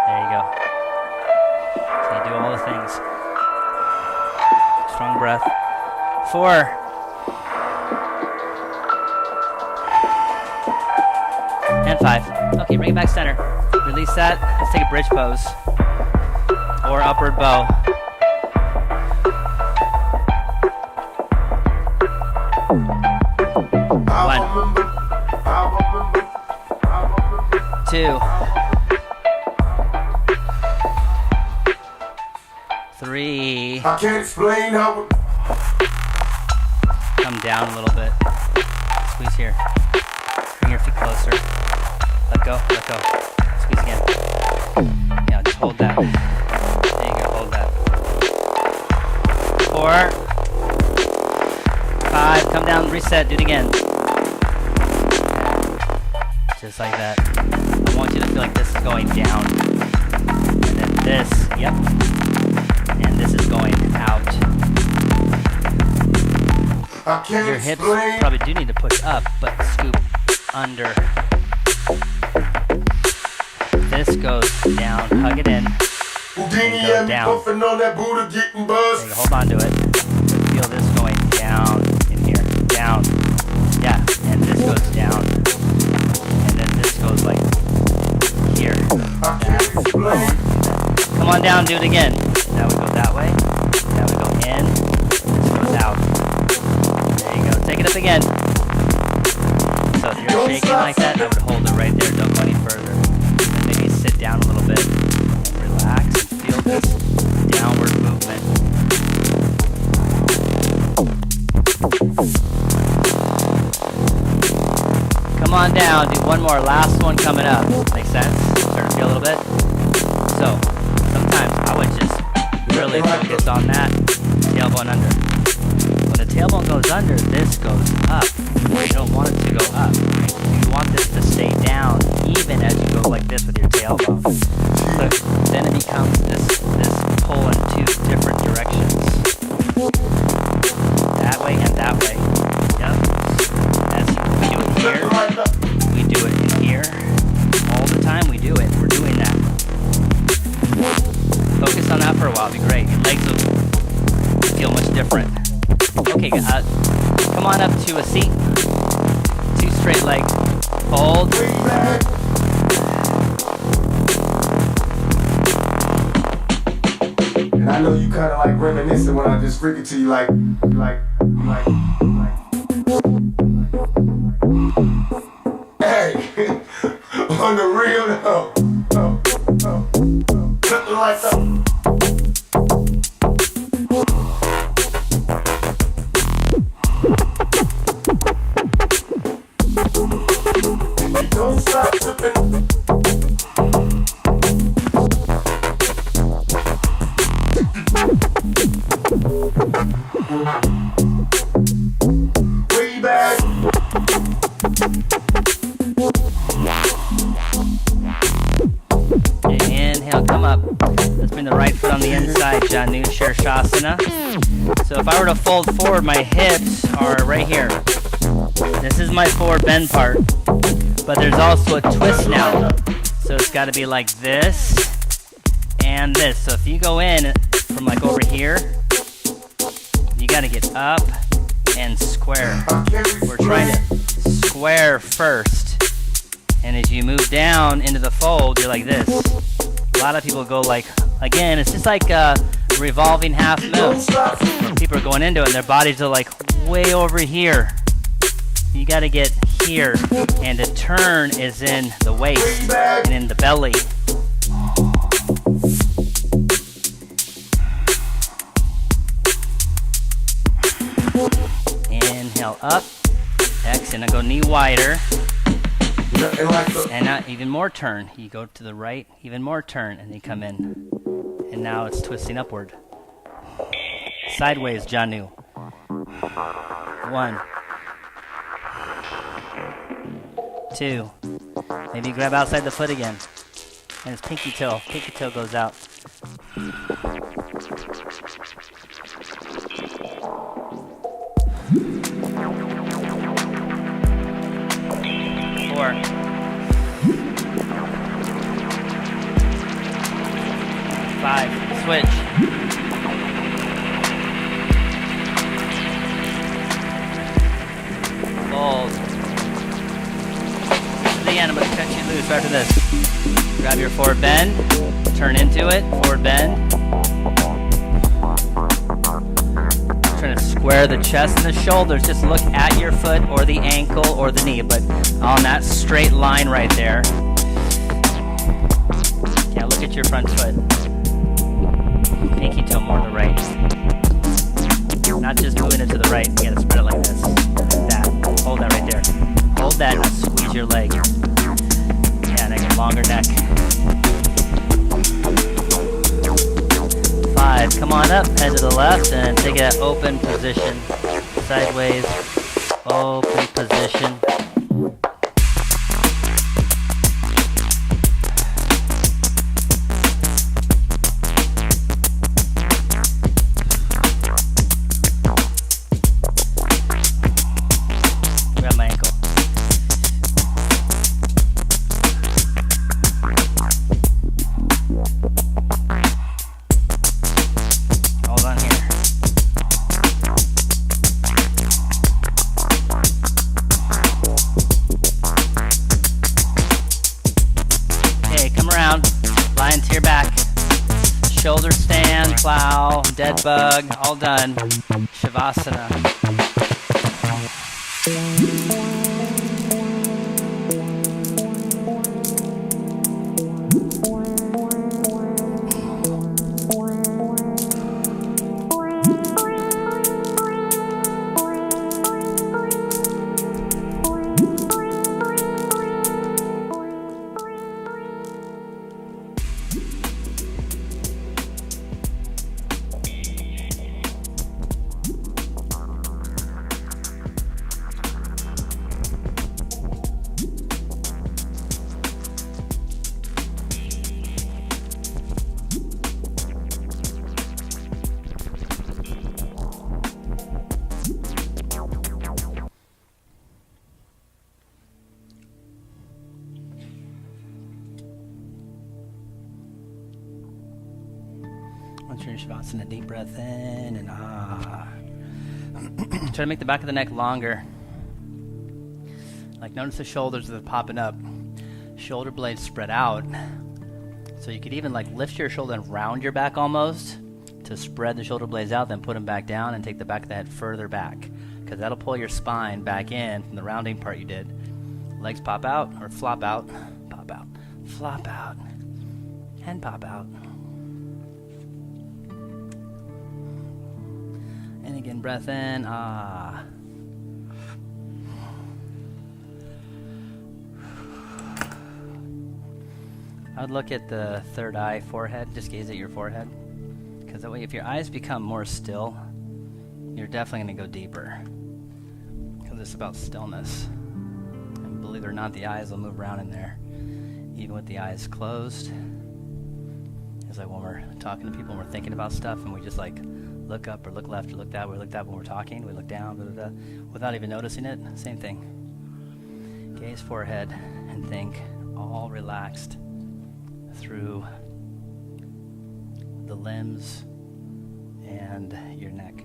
There you go. Okay, do all the things. Strong breath. 4. And 5. Okay, bring it back center. Release that. Let's take a bridge pose. Or upward bow. One. 2. 3. I can't explain how. Come down a little bit. Squeeze here. Bring your feet closer. Let go, let go. Squeeze again. Yeah, just hold that. There you go, hold that. 4. 5. Come down, reset, do it again. Just like that. I want you to feel like this is going down. And then this, yep. And this is going out. I Your hips probably do need to push up, but scoop under. This goes down, hug it in, and go down. There you go, hold on to it. Feel this going down in here, down. Yeah, and this goes down. And then this goes like here. Come on down, do it again. Now we go that way. Now we go in. This goes out. There you go. Take it up again. So if you're shaking like that, I would hold it right there. Don't go any further. And maybe sit down a little bit. Relax and feel this downward movement. Come on down. Do one more. Last one coming up. Make sense? Start to feel a little bit. So sometimes I would just really focus on that tailbone under. When the tailbone goes under, this goes up. You don't want it to go up. You want this to stay down even as you go like this with your tailbone. So then it becomes this pull in two different directions. That way and that way. Yep. As we do it here, we do it in here. All the time we do it. We're doing that. Focus on that for a while. It'll be great. Your legs will feel much different. Okay, come on up to a seat. Two straight legs. Fold. And I know you kind of like reminiscing when I just freak it to you like. Hey, on the real though. Nothing like that. Don't stop tripping. Way back. Inhale, come up. Let's bring the right foot on the inside, Janu Shirshasana. So if I were to fold forward, my hips are right here. This is my forward bend part. But there's also a twist now. So it's got to be like this and this. So if you go in from like over here, you got to get up and square. We're trying to square first. And as you move down into the fold, you're like this. A lot of people go like, again, it's just like a revolving half moon. When people are going into it and their bodies are like way over here. You got to get here, and the turn is in the waist and in the belly. Inhale up, exhale, now go knee wider, and now even more turn. You go to the right, even more turn, and you come in, and now it's twisting upward. Sideways, Janu. 1, 2. Maybe grab outside the foot again. And it's pinky toe. Pinky toe goes out. 4. 5. Switch. Fold. The end, I'm going to cut you loose after this. Grab your forward bend, turn into it, forward bend. Trying to square the chest and the shoulders. Just look at your foot or the ankle or the knee, but on that straight line right there. Yeah, look at your front foot. Pinky toe more to the right. Not just moving it to the right. You gotta spread it like this. Like that. Hold that right there. Hold that and squeeze your leg. Yeah, neck, longer neck. 5. Come on up, head to the left, and take an open position. Sideways, open position. plow, dead bug, all done. Shavasana. Once you're in Shavasana, deep breath in and ah. Try to make the back of the neck longer. Like notice the shoulders that are popping up. Shoulder blades spread out. So you could even like lift your shoulder and round your back almost to spread the shoulder blades out, then put them back down and take the back of the head further back. Because that'll pull your spine back in from the rounding part you did. Legs pop out or flop out. Pop out. Flop out. And pop out. And again, breath in, ah. I would look at the third eye, forehead, just gaze at your forehead. Because that way, if your eyes become more still, you're definitely going to go deeper. Because it's about stillness. And believe it or not, the eyes will move around in there. Even with the eyes closed. It's like when we're talking to people and we're thinking about stuff and we just like look up or look left or look that way. We look that when we're talking. We look down, blah, blah, blah, without even noticing it. Same thing. Gaze forehead and think, all relaxed through the limbs and your neck.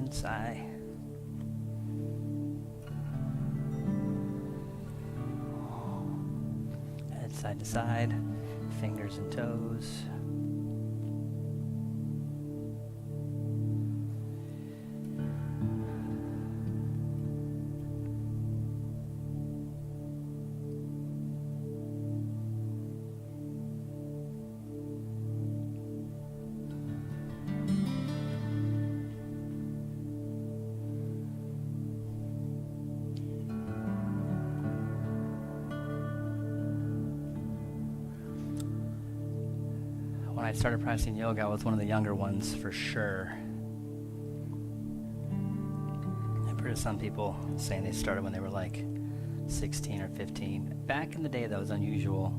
in, sigh. Head side to side, fingers and toes. When I started practicing yoga, I was one of the younger ones for sure. I've heard of some people saying they started when they were like 16 or 15. Back in the day, that was unusual.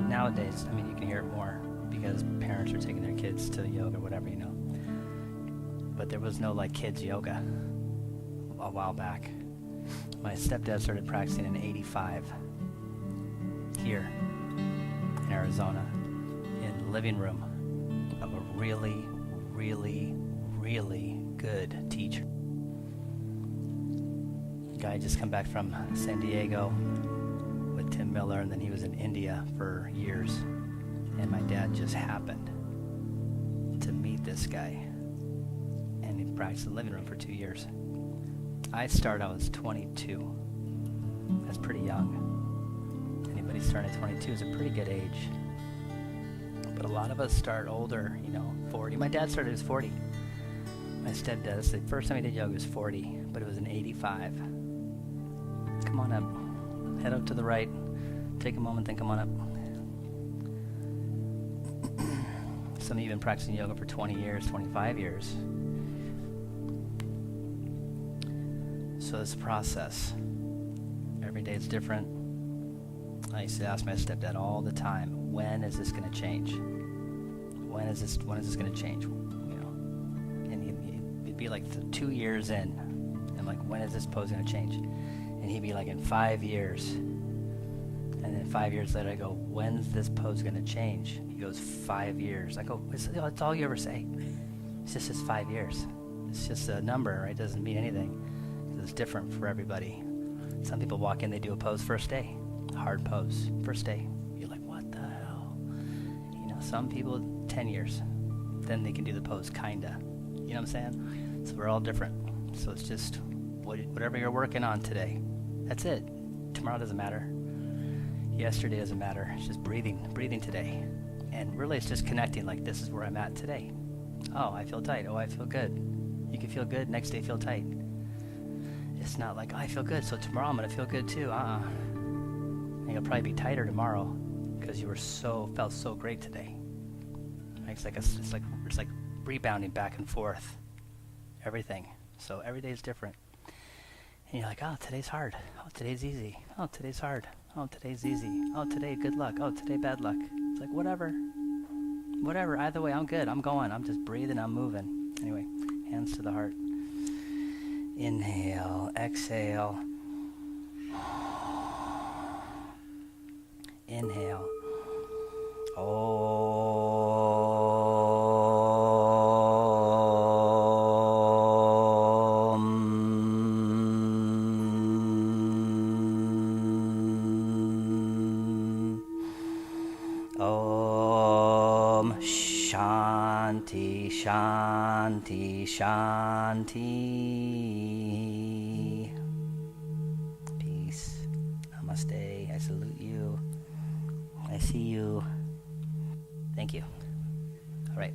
Nowadays, I mean, you can hear it more because parents are taking their kids to yoga, whatever, you know. But there was no like kids yoga a while back. My stepdad started practicing in '85 here in Arizona. In the living room of a really, really, really good teacher. Guy just come back from San Diego with Tim Miller, and then he was in India for years. And my dad just happened to meet this guy, and he practiced in the living room for 2 years. I was 22. That's pretty young. Anybody starting at 22 is a pretty good age. But a lot of us start older, 40. My dad started at 40. My stepdad, the first time he did yoga was 40, but it was in '85. Come on up. Head out to the right. Take a moment, then come on up. Some of you have been practicing yoga for 20 years, 25 years. So it's a process. Every day it's different. I used to ask my stepdad all the time, when is this going to change? When is this going to change? And he'd be like 2 years in. I'm like, when is this pose going to change? And he'd be like, in 5 years. And then 5 years later, I go, when's this pose going to change? He goes, 5 years. I go, that's all you ever say. It's just 5 years. It's just a number, right? It doesn't mean anything. It's different for everybody. Some people walk in, they do a pose first day. Hard pose, first day. You're like, what the hell? Some people, 10 years. Then they can do the pose, kinda. You know what I'm saying? So we're all different. So it's just whatever you're working on today. That's it. Tomorrow doesn't matter. Yesterday doesn't matter. It's just breathing today. And really it's just connecting, like this is where I'm at today. Oh, I feel tight. Oh, I feel good. You can feel good, next day feel tight. It's not like, I feel good, so tomorrow I'm going to feel good too. And you'll probably be tighter tomorrow because you felt so great today. It's like rebounding back and forth. Everything. So every day is different. And you're like, oh, today's hard. Oh, today's easy. Oh, today's hard. Oh, today's easy. Oh, today good luck. Oh, today bad luck. It's like, whatever. Either way, I'm good. I'm going. I'm just breathing. I'm moving. Anyway, hands to the heart. Inhale, exhale. Inhale. Om Shanti, Shanti, Shanti. Peace. Namaste. I salute you. I see you. Thank you. All right.